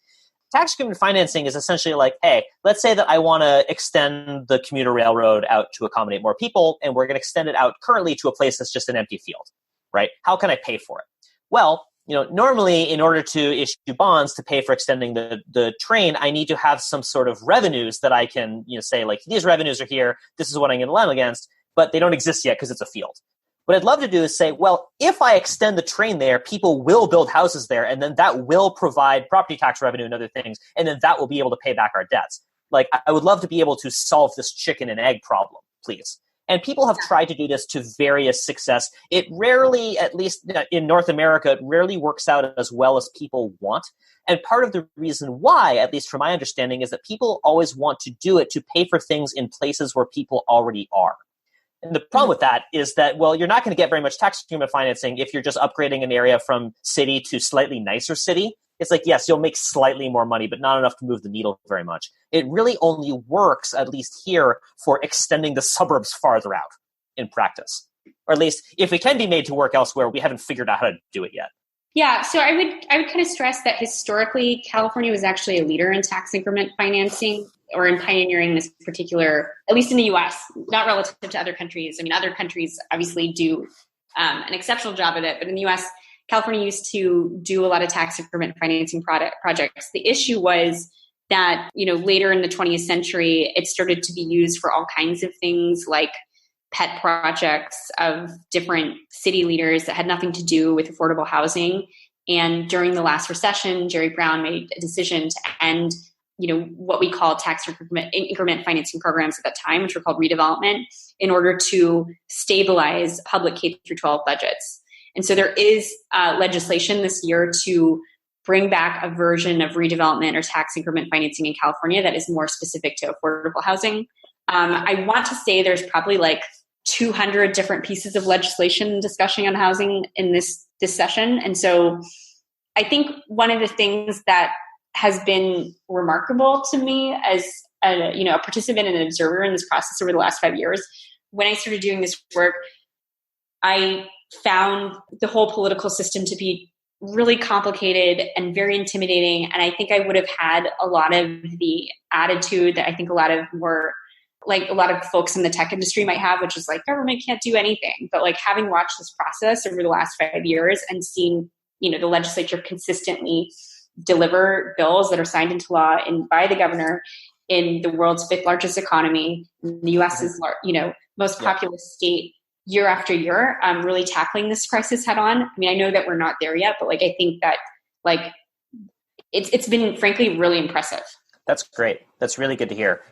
Tax increment financing is essentially hey, let's say that I want to extend the commuter railroad out to accommodate more people, and we're going to extend it out currently to a place that's just an empty field, right? How can I pay for it? Well, normally in order to issue bonds to pay for extending the train, I need to have some sort of revenues that I can, say these revenues are here, this is what I'm going to lend against, but they don't exist yet because it's a field. What I'd love to do is say, well, if I extend the train there, people will build houses there, and then that will provide property tax revenue and other things, and then that will be able to pay back our debts. I would love to be able to solve this chicken and egg problem, please. And people have tried to do this to various success. It rarely, at least in North America, it rarely works out as well as people want. And part of the reason why, at least from my understanding, is that people always want to do it to pay for things in places where people already are. And the problem with that is that, well, you're not going to get very much tax increment financing if you're just upgrading an area from city to slightly nicer city. It's yes, you'll make slightly more money, but not enough to move the needle very much. It really only works, at least here, for extending the suburbs farther out in practice. Or at least if it can be made to work elsewhere, we haven't figured out how to do it yet. Yeah, so I would kind of stress that historically, California was actually a leader in tax increment financing or in pioneering this particular, at least in the U.S., not relative to other countries. I mean, other countries obviously do an exceptional job at it, but in the U.S., California used to do a lot of tax increment financing projects. The issue was that, later in the 20th century, it started to be used for all kinds of things like pet projects of different city leaders that had nothing to do with affordable housing. And during the last recession, Jerry Brown made a decision to end, what we call tax increment financing programs at that time, which were called redevelopment, in order to stabilize public K-12 budgets. And so there is legislation this year to bring back a version of redevelopment or tax increment financing in California that is more specific to affordable housing. I want to say there's probably like 200 different pieces of legislation discussing on housing in this session. And so I think one of the things that has been remarkable to me as a participant and an observer in this process over the last 5 years, when I started doing this work, I found the whole political system to be really complicated and very intimidating. And I think I would have had a lot of the attitude that I think a lot of folks in the tech industry might have, which is like, government can't do anything. But like, having watched this process over the last 5 years and seen, the legislature consistently deliver bills that are signed into law by the governor in the world's fifth largest economy, the U.S.'s most populous state, year after year, really tackling this crisis head on. I mean, I know that we're not there yet, but I think that it's been frankly really impressive. That's great. That's really good to hear.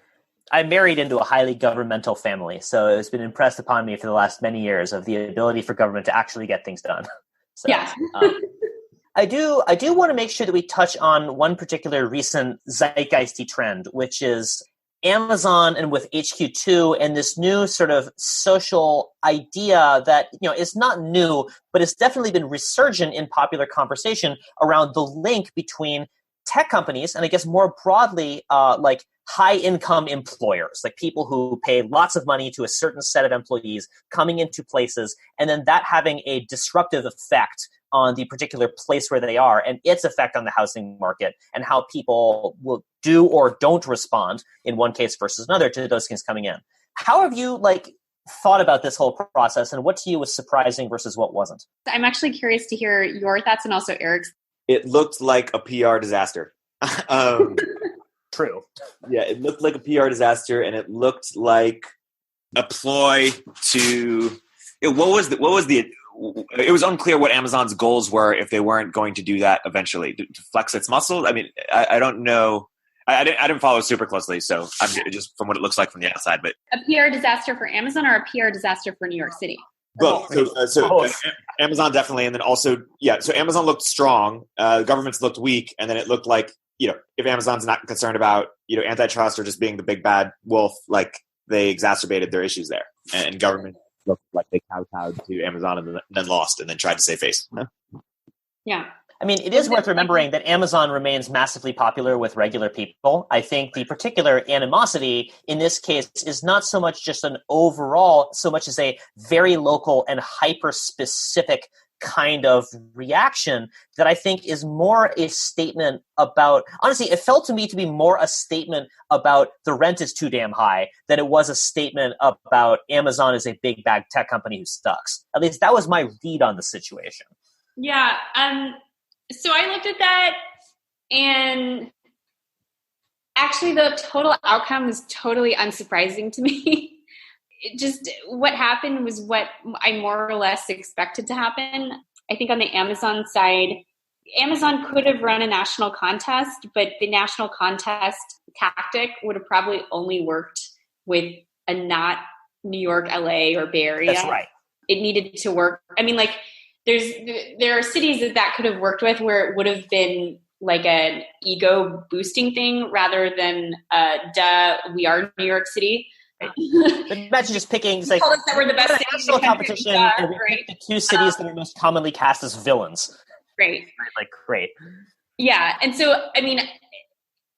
I married into a highly governmental family, so it's been impressed upon me for the last many years of the ability for government to actually get things done. So, yeah. I do want to make sure that we touch on one particular recent zeitgeisty trend, which is Amazon and with HQ2 and this new sort of social idea that, is not new, but it's definitely been resurgent in popular conversation around the link between tech companies and I guess more broadly, like high income employers, like people who pay lots of money to a certain set of employees coming into places and then that having a disruptive effect on the particular place where they are and its effect on the housing market and how people will do or don't respond in one case versus another to those things coming in. How have you thought about this whole process and what to you was surprising versus what wasn't? I'm actually curious to hear your thoughts and also Eric's. It looked like a PR disaster. True. Yeah, it looked like a PR disaster and it looked like a ploy to it was unclear what Amazon's goals were if they weren't going to do that eventually to flex its muscle. I mean, I don't know. I didn't follow super closely, so I'm just from what it looks like from the outside. But a PR disaster for Amazon or a PR disaster for New York City? Both. So Amazon definitely, and then also So Amazon looked strong. Governments looked weak, and then it looked like if Amazon's not concerned about antitrust or just being the big bad wolf, they exacerbated their issues there, and government looked like they kowtowed to Amazon and then lost and then tried to save face. Yeah. I mean, it is worth remembering that Amazon remains massively popular with regular people. I think the particular animosity in this case is not so much just an overall, so much as a very local and hyper-specific kind of reaction that I think is more a statement about, honestly, it felt to me to be more a statement about the rent is too damn high than it was a statement about Amazon is a big bad tech company who sucks. At least that was my read on the situation. Yeah. So I looked at that and actually the total outcome was totally unsurprising to me. Just what happened was what I more or less expected to happen. I think on the Amazon side, Amazon could have run a national contest, but the national contest tactic would have probably only worked with a not New York, LA, or Bay Area. That's right. It needed to work. I mean, there are cities that could have worked with where it would have been like an ego boosting thing rather than we are New York City. Imagine just picking that we're the best cities in the competition and we pick the two cities that are most commonly cast as villains. Great. Great. Yeah. And so, I mean,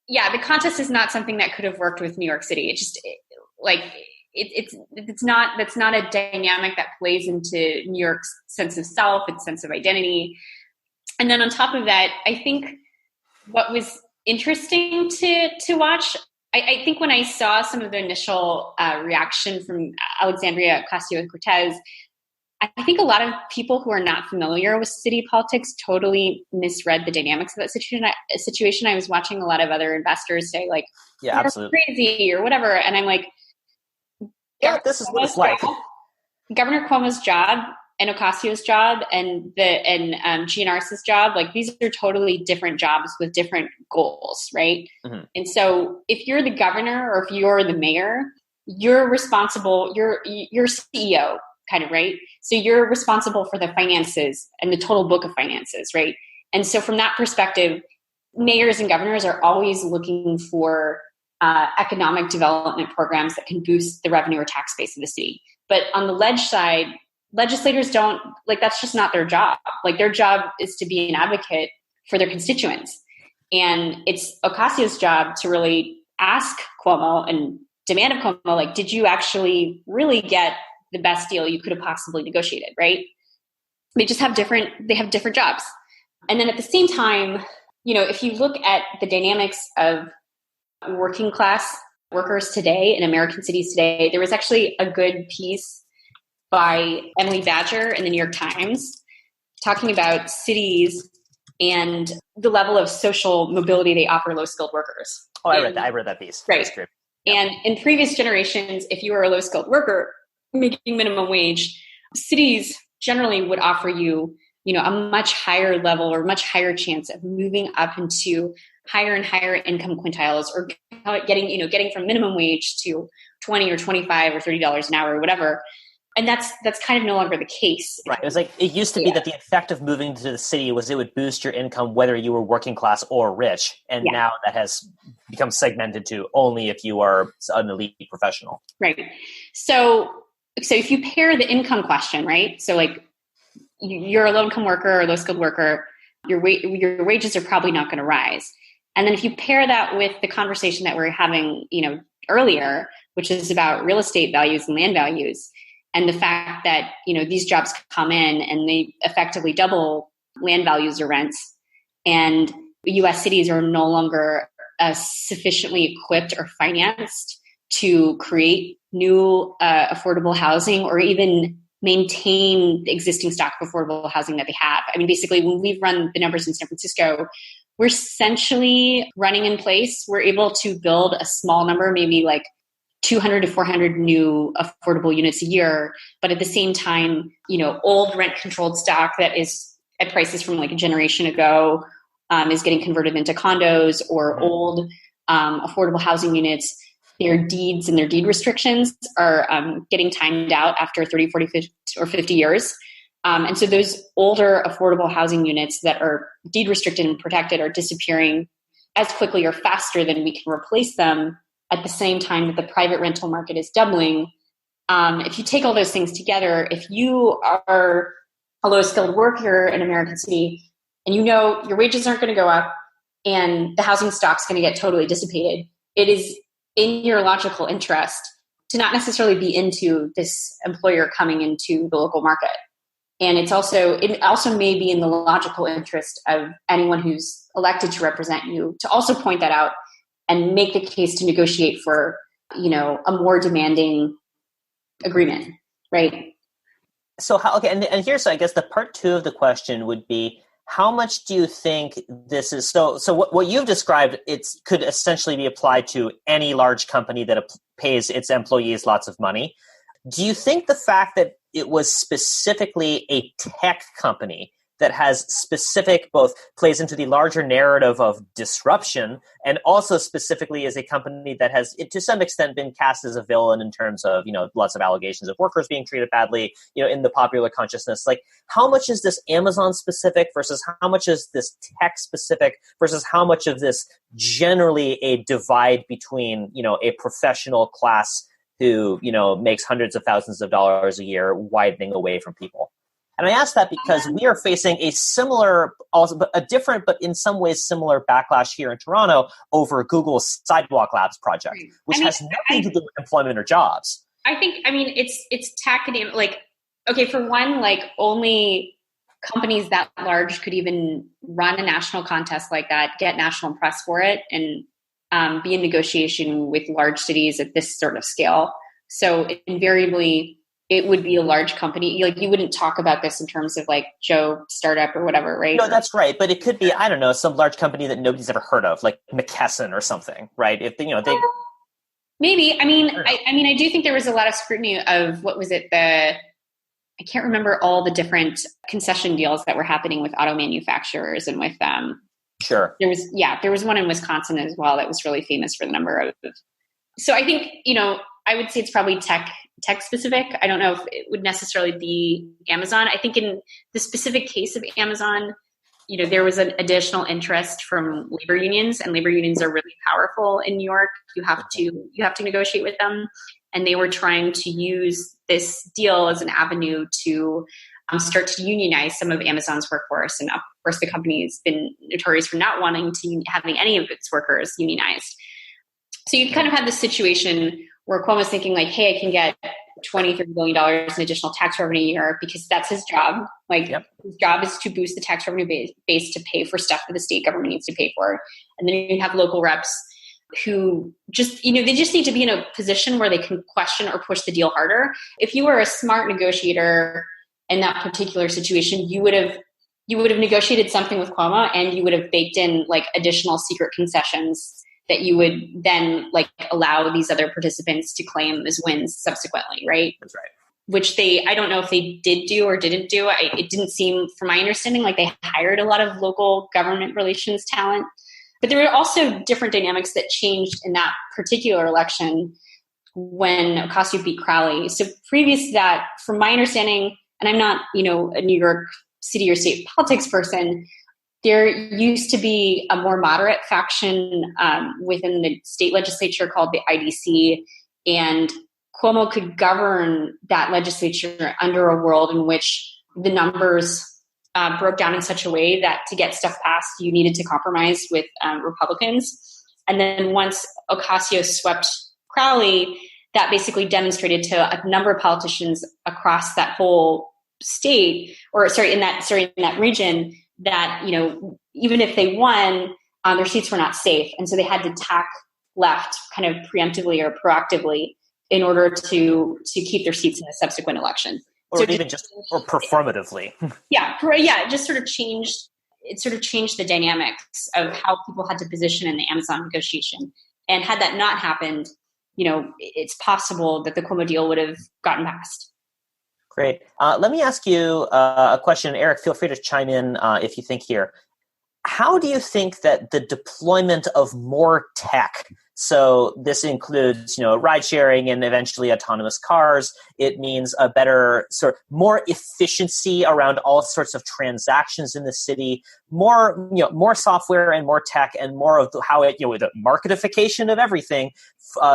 the contest is not something that could have worked with New York City. It just it's not, that's not a dynamic that plays into New York's sense of self, its sense of identity. And then on top of that, I think what was interesting to watch, I think when I saw some of the initial reaction from Alexandria Ocasio-Cortez, I think a lot of people who are not familiar with city politics totally misread the dynamics of that situation. I was watching a lot of other investors say like, yeah, absolutely, crazy or whatever. And I'm like, yeah, this is what it's like. Governor Cuomo's job and Ocasio's job and GNR's job, like these are totally different jobs with different goals, right? Mm-hmm. And so if you're the governor or if you're the mayor, you're responsible, you're CEO kind of, right? So you're responsible for the finances and the total book of finances, right? And so from that perspective, mayors and governors are always looking for economic development programs that can boost the revenue or tax base of the city. But on the ledge side, legislators don't, like, that's just not their job. Like their job is to be an advocate for their constituents. And it's Ocasio's job to really ask Cuomo and demand of Cuomo, like, did you actually really get the best deal you could have possibly negotiated, right? They just have different jobs. And then at the same time, if you look at the dynamics of working class workers today in American cities today, there was actually a good piece by Emily Badger in the New York Times talking about cities and the level of social mobility they offer low-skilled workers. Oh, I read that piece. Right. And in previous generations, if you were a low-skilled worker making minimum wage, cities generally would offer you, a much higher level or much higher chance of moving up into higher and higher income quintiles, or getting from minimum wage to $20 or $25 or $30 an hour or whatever. And that's kind of no longer the case. Right. It was like, it used to be that the effect of moving to the city was it would boost your income whether you were working class or rich. And now that has become segmented to only if you are an elite professional. Right. So if you pair the income question, right? So like you're a low income worker or low skilled worker, your wages are probably not going to rise. And then if you pair that with the conversation that we were having, earlier, which is about real estate values and land values, and the fact that, these jobs come in and they effectively double land values or rents, and U.S. cities are no longer sufficiently equipped or financed to create new affordable housing or even maintain the existing stock of affordable housing that they have. I mean, basically, when we've run the numbers in San Francisco, we're essentially running in place. We're able to build a small number, maybe like 200 to 400 new affordable units a year. But at the same time, old rent controlled stock that is at prices from like a generation ago is getting converted into condos, or old affordable housing units. Their deeds and their deed restrictions are getting timed out after 30, 40, 50, or 50 years. And so those older affordable housing units that are deed restricted and protected are disappearing as quickly or faster than we can replace them, at the same time that the private rental market is doubling. If you take all those things together, if you are a low-skilled worker in an American city and your wages aren't going to go up and the housing stock's going to get totally dissipated, it is in your logical interest to not necessarily be into this employer coming into the local market. And it also may be in the logical interest of anyone who's elected to represent you to also point that out and make the case to negotiate for, a more demanding agreement, right? So and here's, I guess, the part two of the question would be, how much do you think this is? So what you've described, it could essentially be applied to any large company that pays its employees lots of money. Do you think the fact that it was specifically a tech company that has both plays into the larger narrative of disruption, and also specifically is a company that has, to some extent, been cast as a villain in terms of, lots of allegations of workers being treated badly, in the popular consciousness? Like, how much is this Amazon specific versus how much is this tech specific versus how much of this generally a divide between, a professional class who, makes hundreds of thousands of dollars a year widening away from people? And I ask that because we are facing a similar, also but a different, but in some ways similar backlash here in Toronto over Google's Sidewalk Labs project, which has nothing to do with employment or jobs. I think, I mean, it's tech and like, okay, for one, like only companies that large could even run a national contest like that, get national press for it, and be in negotiation with large cities at this sort of scale. So invariably, it would be a large company. Like you wouldn't talk about this in terms of like Joe startup or whatever, right? No, that's right. But it could be, I don't know, some large company that nobody's ever heard of, like McKesson or something, right? If they, maybe. I do think there was a lot of scrutiny of what was it? I can't remember all the different concession deals that were happening with auto manufacturers and with them. Sure. There was one in Wisconsin as well that was really famous for the number of. So I think, I would say it's probably tech specific. I don't know if it would necessarily be Amazon. I think in the specific case of Amazon, there was an additional interest from labor unions, and labor unions are really powerful in New York. You have to negotiate with them, and they were trying to use this deal as an avenue to start to unionize some of Amazon's workforce. And of course, the company has been notorious for not wanting to having any of its workers unionized. So you kind of had this situation where Cuomo's thinking like, hey, I can get $20, $30 billion in additional tax revenue a year because that's his job. Like his job is to boost the tax revenue base to pay for stuff that the state government needs to pay for. And then you have local reps who just, they just need to be in a position where they can question or push the deal harder. If you were a smart negotiator in that particular situation, you would have negotiated something with Cuomo, and you would have baked in like additional secret concessions that you would then like allow these other participants to claim as wins subsequently, right? That's right. Which I don't know if they did do or didn't do. It didn't seem, from my understanding, like they hired a lot of local government relations talent. But there were also different dynamics that changed in that particular election when Ocasio beat Crowley. So previous to that, from my understanding, and I'm not, a New York city or state politics person, there used to be a more moderate faction within the state legislature called the IDC, and Cuomo could govern that legislature under a world in which the numbers broke down in such a way that to get stuff passed, you needed to compromise with Republicans. And then once Ocasio swept Crowley, that basically demonstrated to a number of politicians across that whole state, in that region, that, even if they won, their seats were not safe. And so they had to tack left kind of preemptively or proactively in order to keep their seats in a subsequent election. Or even just performatively. It just sort of changed. It sort of changed the dynamics of how people had to position in the Amazon negotiation. And had that not happened, it's possible that the Cuomo deal would have gotten passed. Great. Let me ask you a question. Eric, feel free to chime in if you think here. How do you think that the deployment of more tech, so this includes, ride sharing and eventually autonomous cars, it means a better more efficiency around all sorts of transactions in the city, more software and more tech, and more of how it, the marketification of everything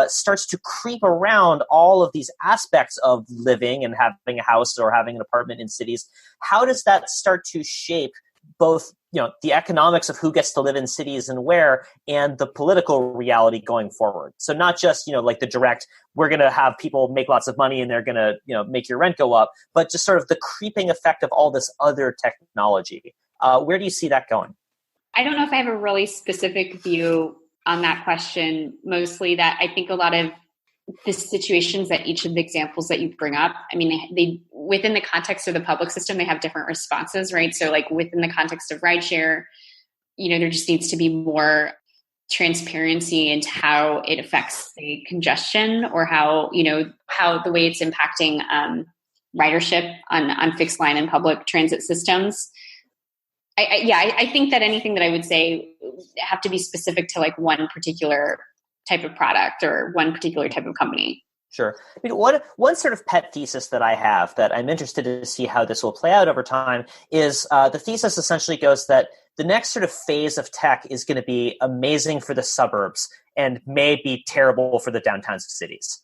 starts to creep around all of these aspects of living and having a house or having an apartment in cities. How does that start to shape both, the economics of who gets to live in cities and where, and the political reality going forward? So not just, like the direct, we're going to have people make lots of money and they're going to, make your rent go up, but just sort of the creeping effect of all this other technology. Where do you see that going? I don't know if I have a really specific view on that question. Mostly that I think a lot of the situations that each of the examples that you bring up, I mean, they within the context of the public system, they have different responses, right? So like within the context of rideshare, there just needs to be more transparency into how it affects the congestion, or how the way it's impacting ridership on fixed line and public transit systems. I think that anything that I would say have to be specific to like one particular type of product or one particular type of company. Sure. I mean, one sort of pet thesis that I have that I'm interested to see how this will play out over time is the thesis essentially goes that the next sort of phase of tech is going to be amazing for the suburbs and may be terrible for the downtowns of cities.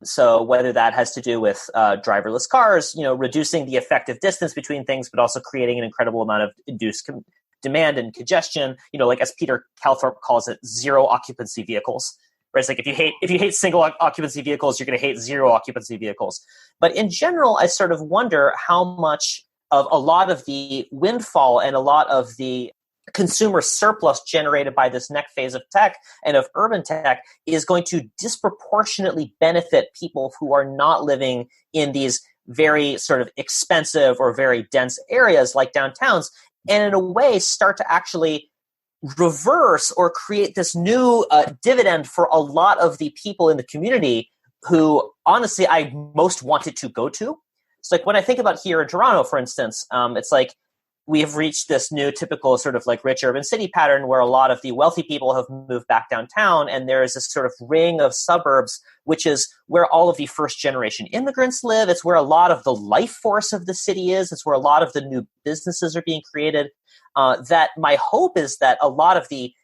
So whether that has to do with driverless cars, reducing the effective distance between things, but also creating an incredible amount of induced demand and congestion, like as Peter Calthorpe calls it, zero occupancy vehicles. Right? It's like if you hate single occupancy vehicles, you're going to hate zero occupancy vehicles. But in general, I sort of wonder how much of a lot of the windfall and a lot of the consumer surplus generated by this next phase of tech and of urban tech is going to disproportionately benefit people who are not living in these very sort of expensive or very dense areas like downtowns, and in a way start to actually reverse or create this new dividend for a lot of the people in the community who honestly I most wanted to go to. So like when I think about here in Toronto, for instance, it's like we have reached this new typical sort of like rich urban city pattern where a lot of the wealthy people have moved back downtown, and there is this sort of ring of suburbs, which is where all of the first generation immigrants live. It's where a lot of the life force of the city is. It's where a lot of the new businesses are being created. That my hope is that a lot of the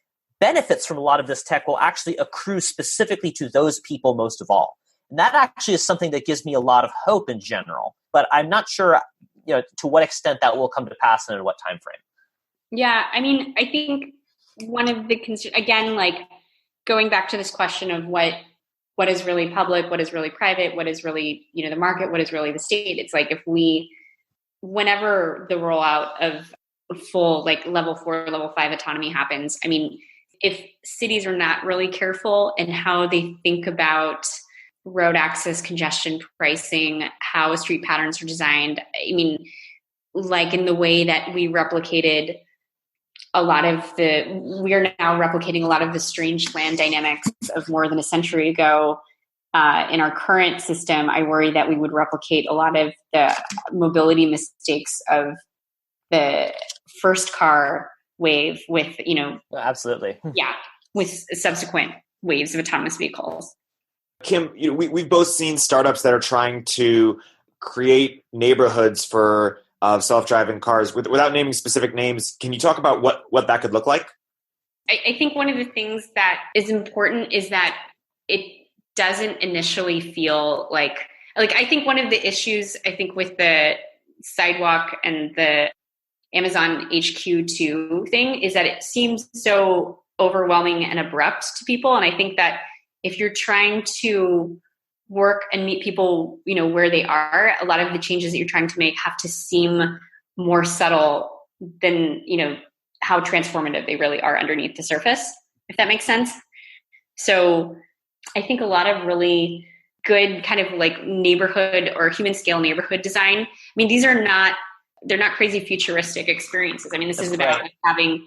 benefits from a lot of this tech will actually accrue specifically to those people most of all. And that actually is something that gives me a lot of hope in general. But I'm not sure, to what extent that will come to pass and in what time frame. Yeah, I mean, I think one of the again, like going back to this question of what is really public, what is really private, what is really the market, what is really the state. It's like whenever the rollout of full like level 4, level 5 autonomy happens, I mean, if cities are not really careful in how they think about road access, congestion pricing, how street patterns are designed. I mean, like in the way that we are now replicating a lot of the strange land dynamics of more than a century ago. In our current system, I worry that we would replicate a lot of the mobility mistakes of the first car wave with, Absolutely. Yeah, with subsequent waves of autonomous vehicles. Kim, we've both seen startups that are trying to create neighborhoods for self-driving cars. Without naming specific names, can you talk about what that could look like? I think one of the things that is important is that it doesn't initially feel like I think one of the issues with the sidewalk and the Amazon HQ2 thing is that it seems so overwhelming and abrupt to people. And I think that if you're trying to work and meet people, where they are, a lot of the changes that you're trying to make have to seem more subtle than, how transformative they really are underneath the surface, if that makes sense. So I think a lot of really good kind of like neighborhood or human scale neighborhood design, I mean, they're not crazy futuristic experiences. I mean, this is about having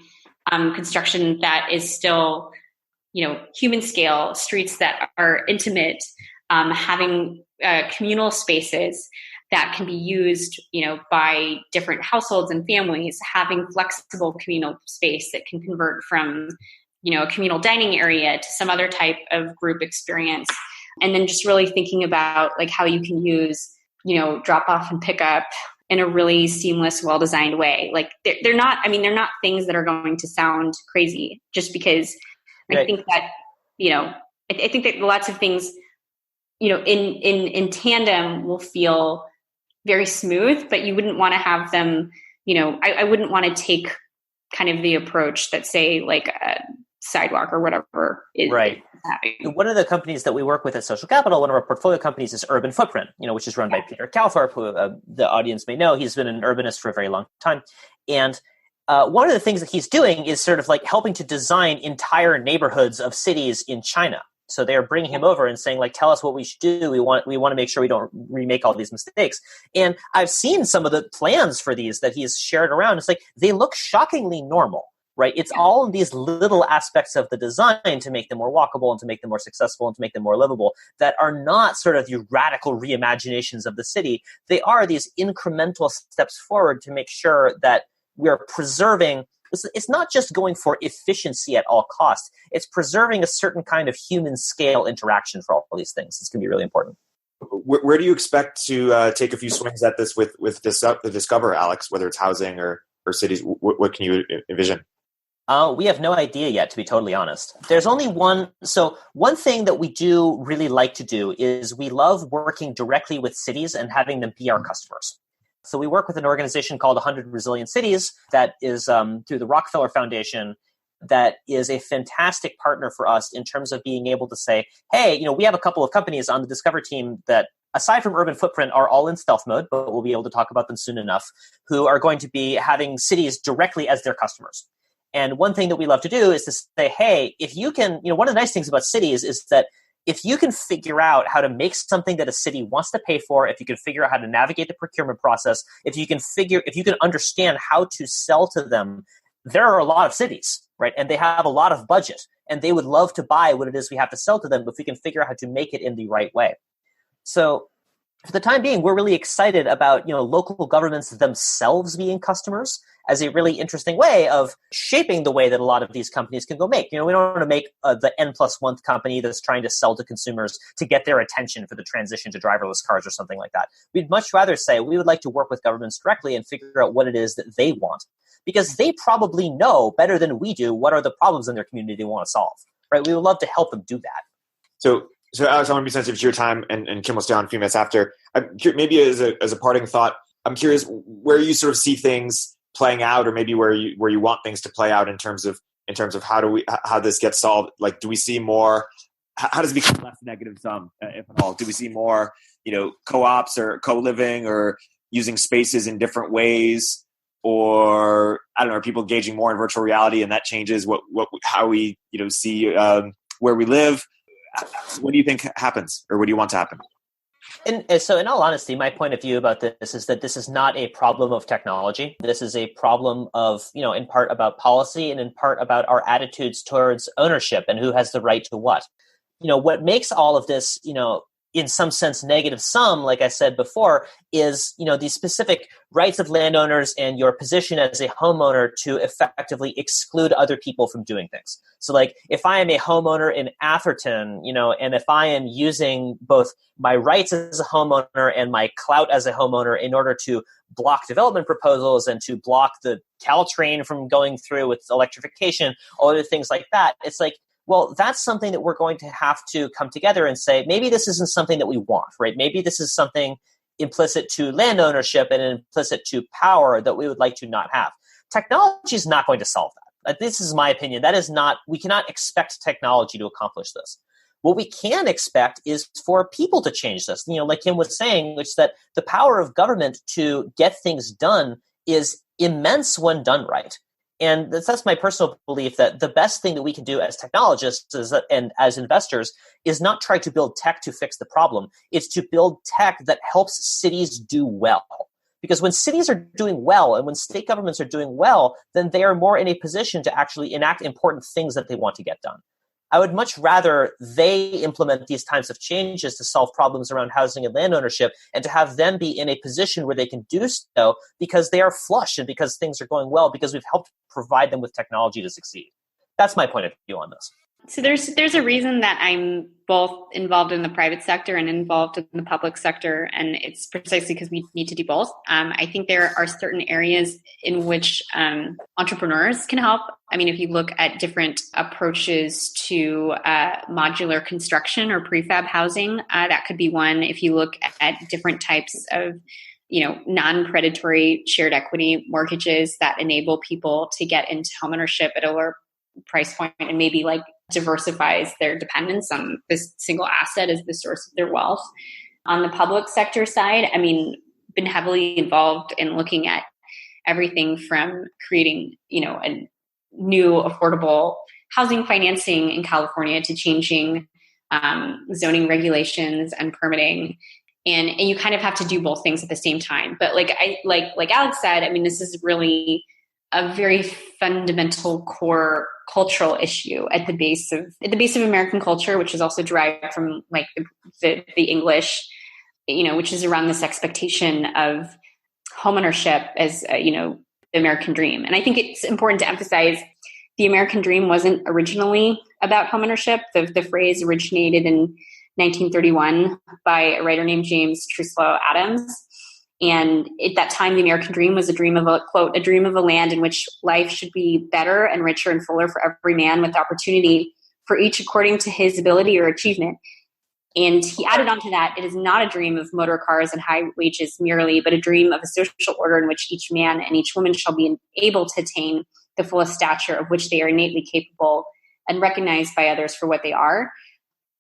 construction that is still human scale, streets that are intimate, having communal spaces that can be used, by different households and families, having flexible communal space that can convert from, a communal dining area to some other type of group experience. And then just really thinking about like how you can use, drop off and pick up in a really seamless, well-designed way. Like they're not things that are going to sound crazy just because I think that, I think that lots of things, in tandem will feel very smooth, but you wouldn't want to have them, I wouldn't want to take kind of the approach that say like a sidewalk or whatever is right. Having. One of the companies that we work with at Social Capital, one of our portfolio companies is Urban Footprint, which is run by Peter Calthorpe, who the audience may know. He's been an urbanist for a very long time. And one of the things that he's doing is sort of like helping to design entire neighborhoods of cities in China. So they're bringing him over and saying, like, tell us what we should do. We want to make sure we don't remake all these mistakes. And I've seen some of the plans for these that he's shared around. It's like they look shockingly normal, right? It's all of these little aspects of the design to make them more walkable and to make them more successful and to make them more livable that are not sort of the radical reimaginations of the city. They are these incremental steps forward to make sure that we're preserving. It's not just going for efficiency at all costs. It's preserving a certain kind of human scale interaction for all these things. It's going to be really important. Where do you expect to take a few swings at this with the Discover, Alex, whether it's housing or cities? What can you envision? We have no idea yet, to be totally honest. There's only one. So one thing that we do really like to do is we love working directly with cities and having them be our customers. So we work with an organization called 100 Resilient Cities that is through the Rockefeller Foundation. that is a fantastic partner for us in terms of being able to say, hey, we have a couple of companies on the Discover team that, aside from Urban Footprint, are all in stealth mode, but we'll be able to talk about them soon enough, who are going to be having cities directly as their customers. And one thing that we love to do is to say, hey, if you can, one of the nice things about cities is that if you can figure out how to make something that a city wants to pay for, if you can figure out how to navigate the procurement process, if you can understand how to sell to them, there are a lot of cities, right? And they have a lot of budget, and they would love to buy what it is we have to sell to them if we can figure out how to make it in the right way. So for the time being, we're really excited about, local governments themselves being customers as a really interesting way of shaping the way that a lot of these companies can go make. We don't want to make the N+1 company that's trying to sell to consumers to get their attention for the transition to driverless cars or something like that. We'd much rather say we would like to work with governments directly and figure out what it is that they want, because they probably know better than we do what are the problems in their community they want to solve, right? We would love to help them do that. So Alex, I want to be sensitive to your time, and Kim will stay on a few minutes after. Maybe as a parting thought, I'm curious where you sort of see things playing out, or maybe where you want things to play out in terms of how this gets solved. Like, do we see more? How does it become less negative sum, if at all? Do we see more, co-ops or co-living or using spaces in different ways, or I don't know, are people engaging more in virtual reality and that changes how we see where we live? What do you think happens, or what do you want to happen? And so in all honesty, my point of view about this is that this is not a problem of technology. This is a problem of, in part about policy and in part about our attitudes towards ownership and who has the right to what. What makes all of this, in some sense negative sum, like I said before, is, the specific rights of landowners and your position as a homeowner to effectively exclude other people from doing things. So like if I am a homeowner in Atherton, and if I am using both my rights as a homeowner and my clout as a homeowner in order to block development proposals and to block the Caltrain from going through with electrification, all other things like that, it's like, well, that's something that we're going to have to come together and say, maybe this isn't something that we want, right? Maybe this is something implicit to land ownership and implicit to power that we would like to not have. Technology is not going to solve that. This is my opinion. We cannot expect technology to accomplish this. What we can expect is for people to change this. Like Kim was saying, which is that the power of government to get things done is immense when done right. And that's my personal belief, that the best thing that we can do as technologists and as investors is not try to build tech to fix the problem. It's to build tech that helps cities do well. Because when cities are doing well and when state governments are doing well, then they are more in a position to actually enact important things that they want to get done. I would much rather they implement these types of changes to solve problems around housing and land ownership, and to have them be in a position where they can do so because they are flush and because things are going well, because we've helped provide them with technology to succeed. That's my point of view on this. So there's a reason that I'm both involved in the private sector and involved in the public sector, and it's precisely because we need to do both. I think there are certain areas in which entrepreneurs can help. I mean, if you look at different approaches to modular construction or prefab housing, that could be one. If you look at different types of non-predatory shared equity mortgages that enable people to get into homeownership at a lower price point and maybe like diversifies their dependence on this single asset as the source of their wealth. On the public sector side, I mean, been heavily involved in looking at everything from creating, a new affordable housing financing in California to changing zoning regulations and permitting. And you kind of have to do both things at the same time. But like Alex said, I mean, this is really a very fundamental core cultural issue at the base of American culture, which is also derived from like the English, which is around this expectation of homeownership as the American dream. And I think it's important to emphasize the American dream wasn't originally about homeownership. The phrase originated in 1931 by a writer named James Truslow Adams. And at that time, the American dream was a dream of a dream of a land in which life should be better and richer and fuller for every man, with opportunity for each according to his ability or achievement. And he added on to that, it is not a dream of motor cars and high wages merely, but a dream of a social order in which each man and each woman shall be able to attain the fullest stature of which they are innately capable and recognized by others for what they are.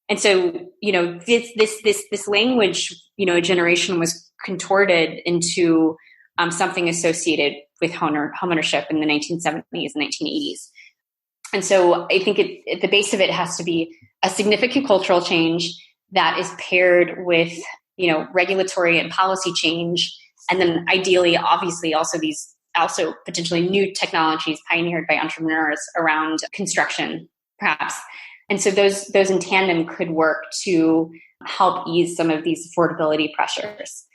And so, this language, a generation was contorted into something associated with homeownership in the 1970s and 1980s. And so I think at the base of it has to be a significant cultural change that is paired with, regulatory and policy change. And then ideally, obviously, also potentially new technologies pioneered by entrepreneurs around construction, perhaps. And so those in tandem could work to help ease some of these affordability pressures.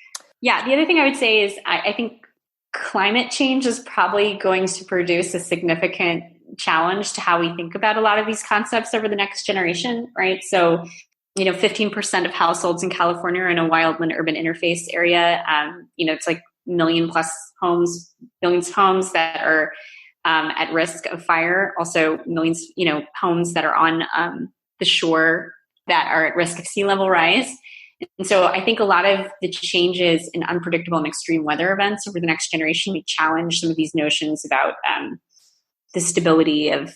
Yeah, the other thing I would say is I think climate change is probably going to produce a significant challenge to how we think about a lot of these concepts over the next generation, right? So, 15% of households in California are in a wildland urban interface area. It's like millions of homes that are at risk of fire. Also millions, homes that are on the shore that are at risk of sea level rise. And so I think a lot of the changes in unpredictable and extreme weather events over the next generation may challenge some of these notions about the stability of,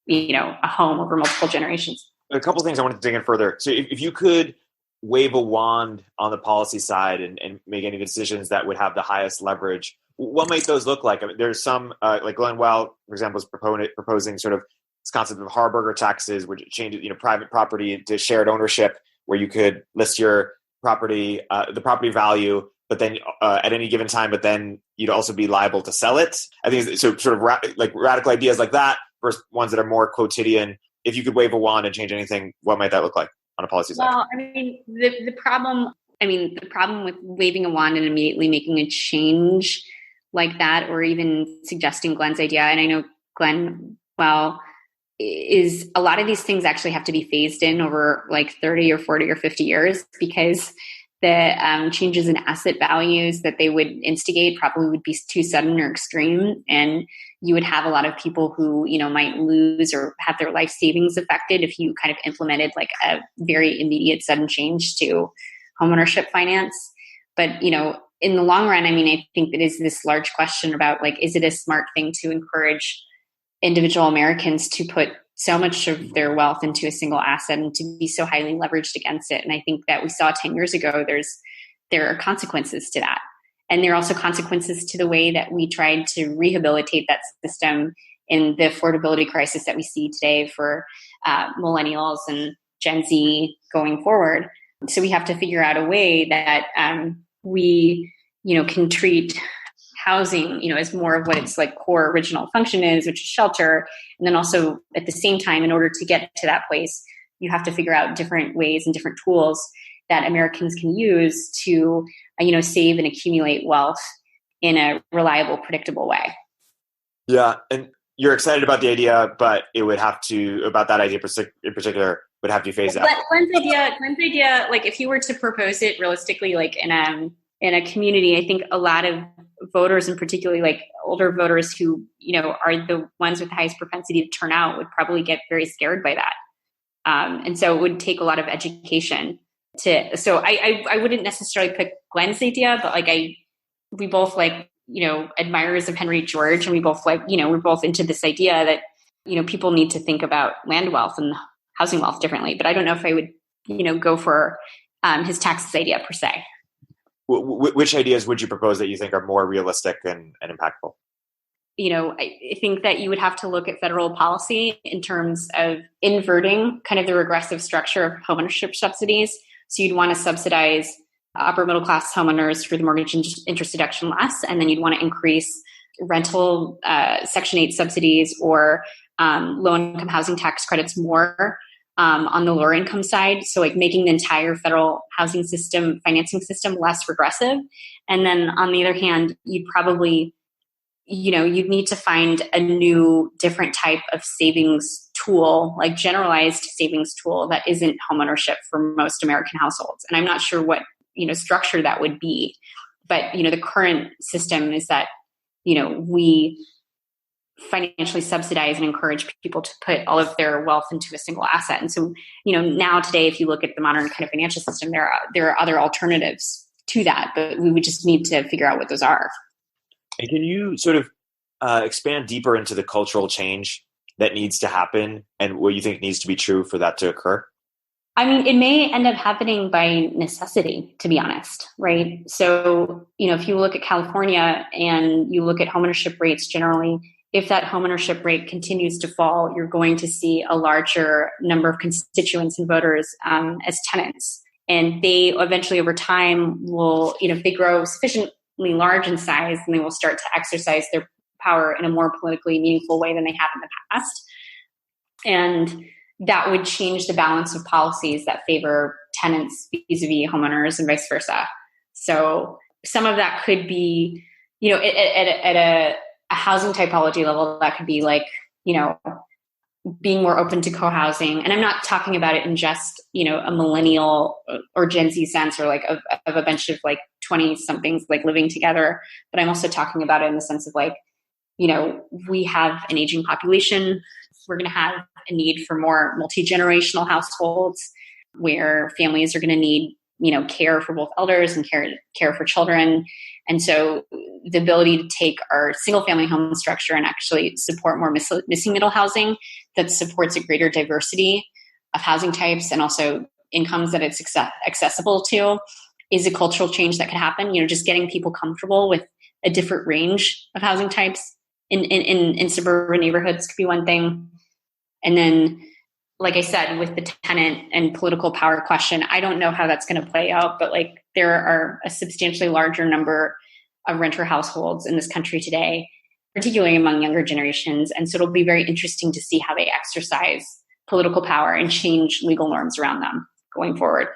a home over multiple generations. A couple of things I wanted to dig in further. So if you could wave a wand on the policy side and make any decisions that would have the highest leverage, what might those look like? I mean, there's some, like Glenn Well, for example, is proposing sort of this concept of Harburger taxes, which changes, private property to shared ownership, where you could list your property, the property value, but then at any given time, but then you'd also be liable to sell it. I think so. Sort of radical ideas like that versus ones that are more quotidian. If you could wave a wand and change anything, what might that look like on a policy side? Well, the problem with waving a wand and immediately making a change like that, or even suggesting Glenn's idea, and I know Glenn well, is a lot of these things actually have to be phased in over like 30 or 40 or 50 years, because the changes in asset values that they would instigate probably would be too sudden or extreme. And you would have a lot of people who, might lose or have their life savings affected if you kind of implemented like a very immediate sudden change to homeownership finance. But, in the long run, I think that is this large question about like, is it a smart thing to encourage individual Americans to put so much of their wealth into a single asset and to be so highly leveraged against it? And I think that we saw 10 years ago, there are consequences to that. And there are also consequences to the way that we tried to rehabilitate that system in the affordability crisis that we see today for millennials and Gen Z going forward. So we have to figure out a way that we, can treat housing, as more of what its like core original function is, which is shelter. And then also at the same time, in order to get to that place, you have to figure out different ways and different tools that Americans can use to, save and accumulate wealth in a reliable, predictable way. Yeah. And you're excited about the idea, but it would have to, about that idea in particular, would have to phase out. Glenn's idea, like if you were to propose it realistically, like in a community, I think a lot of voters, and particularly like older voters who, are the ones with the highest propensity to turn out, would probably get very scared by that. And so it would take a lot of education so I wouldn't necessarily pick Glenn's idea, but like we both like, admirers of Henry George, and we both like, we're both into this idea that, people need to think about land wealth and housing wealth differently. But I don't know if I would, go for his taxes idea per se. Which ideas would you propose that you think are more realistic and impactful? I think that you would have to look at federal policy in terms of inverting kind of the regressive structure of homeownership subsidies. So you'd want to subsidize upper middle class homeowners for the mortgage interest deduction less, and then you'd want to increase rental Section 8 subsidies or low income housing tax credits more on the lower income side. So like making the entire federal housing system, financing system less regressive. And then on the other hand, you'd probably, you'd need to find a new different type of savings tool, like generalized savings tool that isn't homeownership for most American households. And I'm not sure what, structure that would be. But, the current system is that, we financially subsidize and encourage people to put all of their wealth into a single asset. And so, now today, if you look at the modern kind of financial system, there are other alternatives to that, but we would just need to figure out what those are. And can you sort of expand deeper into the cultural change that needs to happen and what you think needs to be true for that to occur? I mean, it may end up happening by necessity, to be honest, right? So, if you look at California and you look at homeownership rates generally, if that homeownership rate continues to fall, you're going to see a larger number of constituents and voters as tenants. And they eventually over time will, if they grow sufficiently large in size, then they will start to exercise their power in a more politically meaningful way than they have in the past. And that would change the balance of policies that favor tenants vis-a-vis homeowners and vice versa. So some of that could be, at a housing typology level, that could be like, being more open to co-housing. And I'm not talking about it in just, a millennial or Gen Z sense or like of a bunch of like 20 somethings like living together. But I'm also talking about it in the sense of like, we have an aging population. We're going to have a need for more multi-generational households where families are going to need, care for both elders and care for children. And so the ability to take our single family home structure and actually support more missing middle housing that supports a greater diversity of housing types and also incomes that it's accessible to is a cultural change that could happen. Just getting people comfortable with a different range of housing types in suburban neighborhoods could be one thing. And then, like I said, with the tenant and political power question, I don't know how that's going to play out, but like there are a substantially larger number of renter households in this country today, particularly among younger generations. And so it'll be very interesting to see how they exercise political power and change legal norms around them going forward.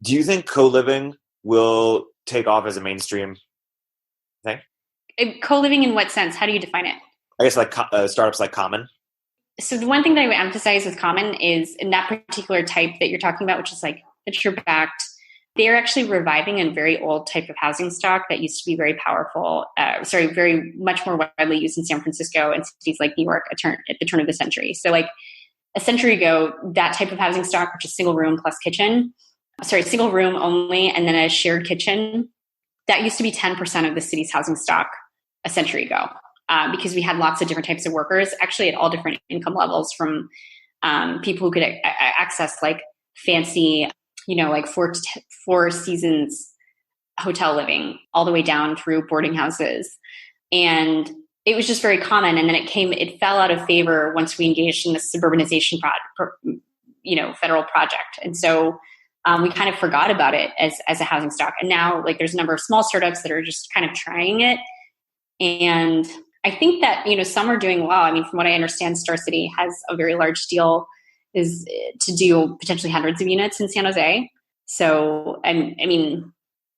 Do you think co-living will take off as a mainstream thing? Co-living in what sense? How do you define it? I guess like startups like Common. So the one thing that I would emphasize with Common is in that particular type that you're talking about, which is like venture-backed, they're actually reviving a very old type of housing stock that used to be very powerful, very much more widely used in San Francisco and cities like New York at the turn of the century. So like a century ago, that type of housing stock, which is single room plus kitchen, single room only, and then a shared kitchen, that used to be 10% of the city's housing stock a century ago. Because we had lots of different types of workers, actually at all different income levels, from people who could access like fancy, like four seasons hotel living, all the way down through boarding houses. And it was just very common. And then it fell out of favor once we engaged in the suburbanization federal project. And so we kind of forgot about it as a housing stock. And now like there's a number of small startups that are just kind of trying it. And I think that, some are doing well. I mean, from what I understand, Star City has a very large deal is to do potentially hundreds of units in San Jose. So, I mean,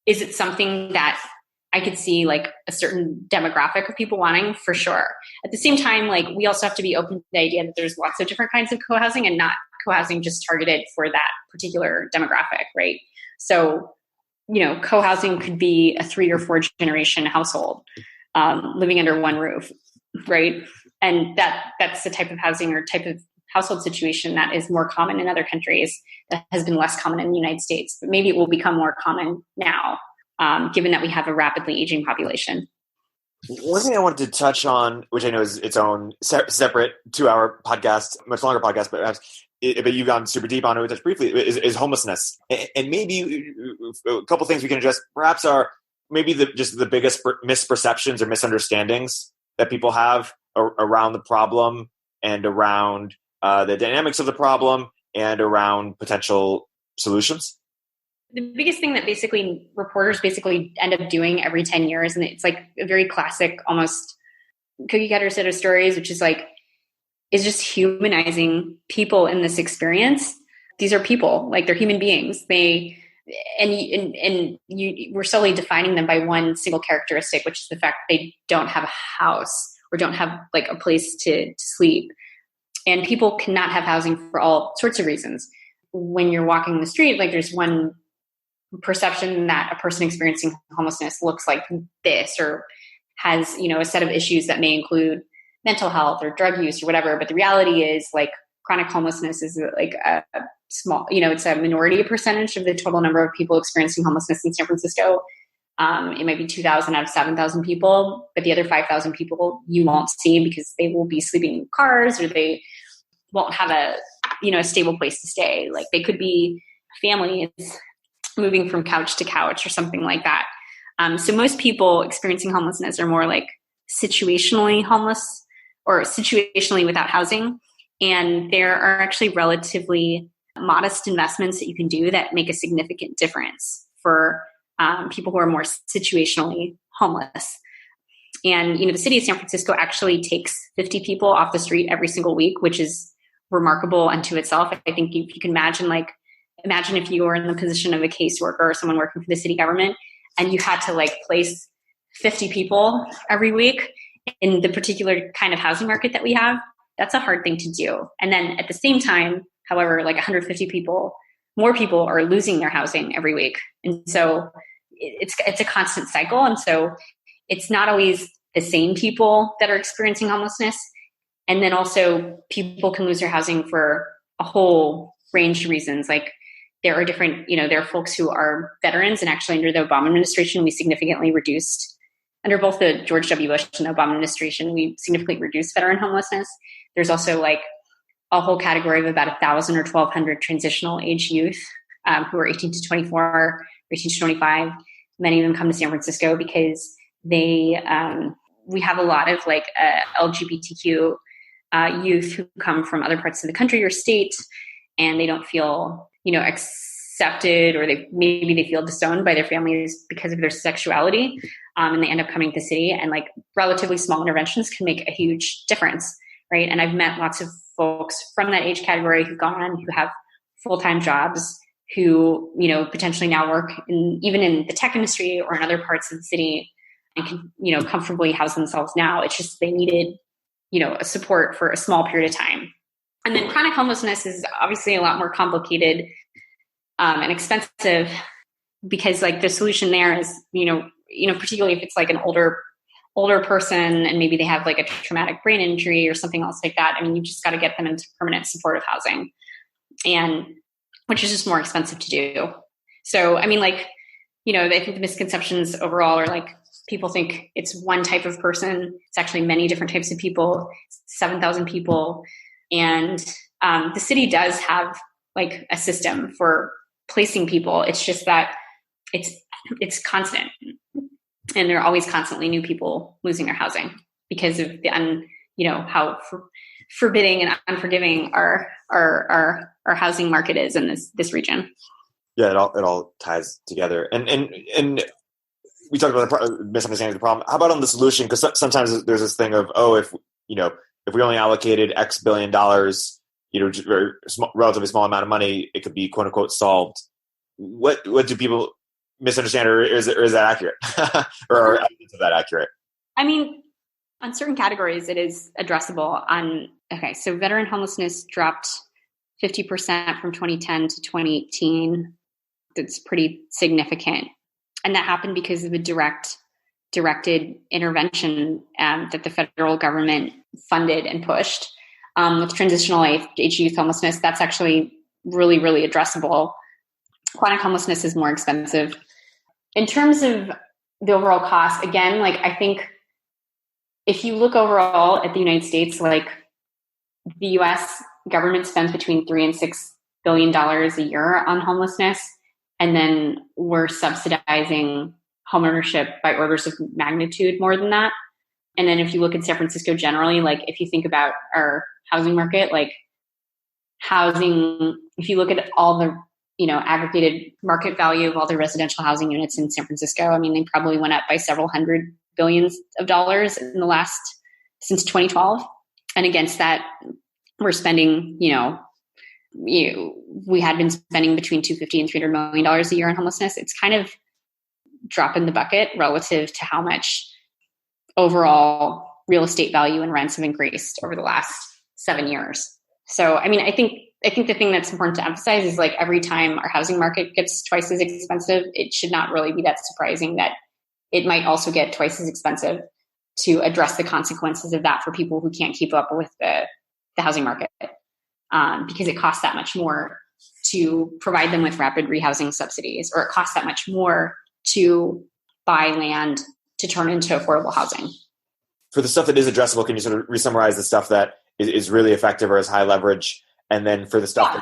is it something that I could see like a certain demographic of people wanting? For sure. At the same time, like we also have to be open to the idea that there's lots of different kinds of co-housing and not co-housing just targeted for that particular demographic, right? So, co-housing could be a 3 or 4 generation household. Living under one roof, right? And that's the type of housing or type of household situation that is more common in other countries that has been less common in the United States. But maybe it will become more common now, given that we have a rapidly aging population. One thing I wanted to touch on, which I know is its own separate 2-hour podcast, much longer podcast, but you've gone super deep on it, touch briefly, is homelessness. And maybe a couple things we can address perhaps are maybe the biggest misperceptions or misunderstandings that people have around the problem and around the dynamics of the problem and around potential solutions. The biggest thing that reporters end up doing every 10 years, and it's like a very classic, almost cookie cutter set of stories, which is just humanizing people in this experience. These are people, like they're human beings. We're solely defining them by one single characteristic, which is the fact they don't have a house or don't have like a place to sleep. And people cannot have housing for all sorts of reasons. When you're walking the street, like there's one perception that a person experiencing homelessness looks like this or has, a set of issues that may include mental health or drug use or whatever. But the reality is like chronic homelessness is like a small, it's a minority percentage of the total number of people experiencing homelessness in San Francisco. It might be 2,000 out of 7,000 people, but the other 5,000 people you won't see because they will be sleeping in cars or they won't have a stable place to stay. Like they could be families moving from couch to couch or something like that. So most people experiencing homelessness are more like situationally homeless or situationally without housing. And there are actually relatively modest investments that you can do that make a significant difference for people who are more situationally homeless. And, the city of San Francisco actually takes 50 people off the street every single week, which is remarkable unto itself. I think if you can imagine if you were in the position of a caseworker or someone working for the city government and you had to place 50 people every week in the particular kind of housing market that we have, that's a hard thing to do. And then at the same time, however, 150 more people are losing their housing every week. And so it's a constant cycle. And so it's not always the same people that are experiencing homelessness. And then also people can lose their housing for a whole range of reasons. Like there are different, there are folks who are veterans, and actually under the Obama administration, we significantly reduced, under both the George W. Bush and the Obama administration, we significantly reduced veteran homelessness. There's also a whole category of about 1,000 or 1,200 transitional age youth who are 18 to 24, or 18 to 25. Many of them come to San Francisco because we have a lot of LGBTQ youth who come from other parts of the country or state, and they don't feel, accepted, or maybe they feel disowned by their families because of their sexuality, and they end up coming to the city. And relatively small interventions can make a huge difference, right? And I've met lots of folks from that age category who've gone, who have full-time jobs, who potentially now work even in the tech industry or in other parts of the city, and can comfortably house themselves now. It's just they needed a support for a small period of time. And then chronic homelessness is obviously a lot more complicated and expensive, because the solution there is, particularly if it's an older person and maybe they have a traumatic brain injury or something else like that. I mean, you just got to get them into permanent supportive housing, and which is just more expensive to do. So, I mean, I think the misconceptions overall are people think it's one type of person. It's actually many different types of people, 7,000 people. And the city does have a system for placing people. It's just that it's constant. And there are always constantly new people losing their housing because of how forbidding and unforgiving our housing market is in this region. Yeah, it all ties together. And we talked about the misunderstanding of the problem. How about on the solution? Because sometimes there's this thing of, if we only allocated X billion dollars, very relatively small amount of money, it could be quote unquote solved. What do people misunderstand, or is that accurate, or are evidence of that accurate? I mean, on certain categories, it is addressable. So veteran homelessness dropped 50% from 2010 to 2018. That's pretty significant. And that happened because of a directed intervention that the federal government funded and pushed. With transitional age youth homelessness, that's actually really, really addressable. Chronic homelessness is more expensive. In terms of the overall cost, again, I think if you look overall at the United States, the U.S. government spends between $3 and $6 billion a year on homelessness, and then we're subsidizing homeownership by orders of magnitude more than that. And then if you look at San Francisco generally, if you think about our housing market, if you look at all the aggregated market value of all the residential housing units in San Francisco, I mean, they probably went up by several hundred billions of dollars since 2012. And against that, we're spending, we had been spending between $250 and $300 million a year on homelessness. It's kind of drop in the bucket relative to how much overall real estate value and rents have increased over the last 7 years. So, I mean, I think the thing that's important to emphasize is every time our housing market gets twice as expensive, it should not really be that surprising that it might also get twice as expensive to address the consequences of that for people who can't keep up with the housing market, because it costs that much more to provide them with rapid rehousing subsidies, or it costs that much more to buy land to turn into affordable housing. For the stuff that is addressable, can you sort of re-summarize the stuff that is really effective or is high leverage? And then for the stuff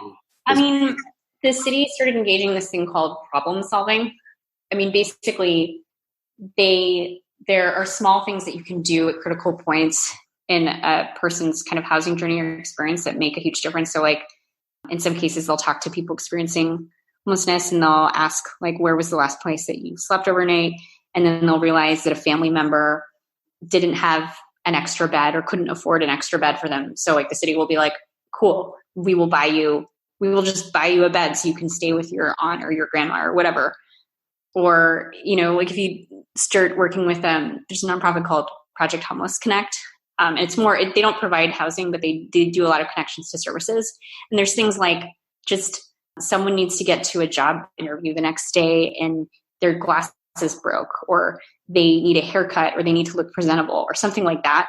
the city started engaging this thing called problem solving. Basically, there are small things that you can do at critical points in a person's kind of housing journey or experience that make a huge difference. So like in some cases, they'll talk to people experiencing homelessness and they'll ask like, where was the last place that you slept overnight? And then they'll realize that a family member didn't have an extra bed or couldn't afford an extra bed for them. So like the city will be like, cool, we will just buy you a bed so you can stay with your aunt or your grandma or whatever. Or, like if you start working with there's a nonprofit called Project Homeless Connect. And it's more, they don't provide housing, but they do a lot of connections to services. And there's things like just someone needs to get to a job interview the next day and their glasses broke, or they need a haircut, or they need to look presentable, or something like that.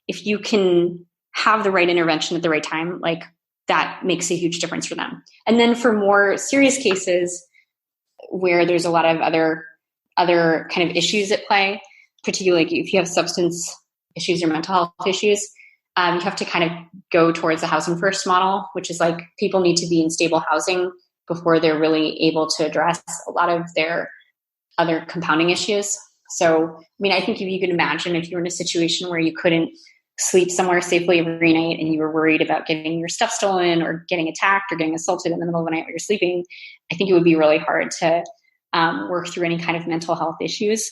If you can have the right intervention at the right time, like that makes a huge difference for them. And then for more serious cases where there's a lot of other kind of issues at play, particularly like if you have substance issues or mental health issues, you have to kind of go towards the housing first model, which is like people need to be in stable housing before they're really able to address a lot of their other compounding issues. So, I think if you could imagine if you were in a situation where you couldn't sleep somewhere safely every night and you were worried about getting your stuff stolen or getting attacked or getting assaulted in the middle of the night while you're sleeping, I think it would be really hard to work through any kind of mental health issues.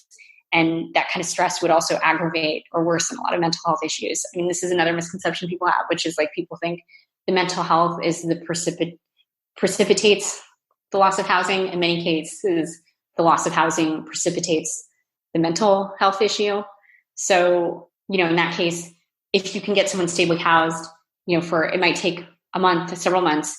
And that kind of stress would also aggravate or worsen a lot of mental health issues. This is another misconception people have, which is like people think the mental health is the precipitates the loss of housing. In many cases, the loss of housing precipitates the mental health issue. So, in that case, if you can get someone stably housed, it might take a month, several months,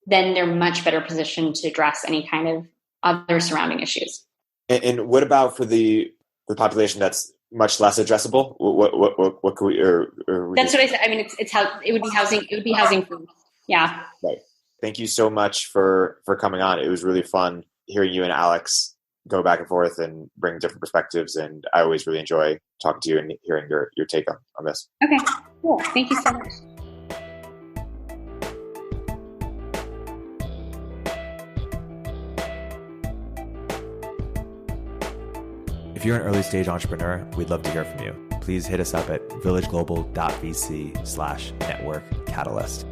then they're much better positioned to address any kind of other surrounding issues. And what about for the population that's much less addressable? What could we? That's what I said. It's how it would be housing. It would be housing food. Yeah. Right. Thank you so much for coming on. It was really fun hearing you and Alex go back and forth and bring different perspectives. And I always really enjoy talking to you and hearing your take on this. Okay, cool. Thank you so much. If you're an early stage entrepreneur, we'd love to hear from you. Please hit us up at villageglobal.vc/network catalyst.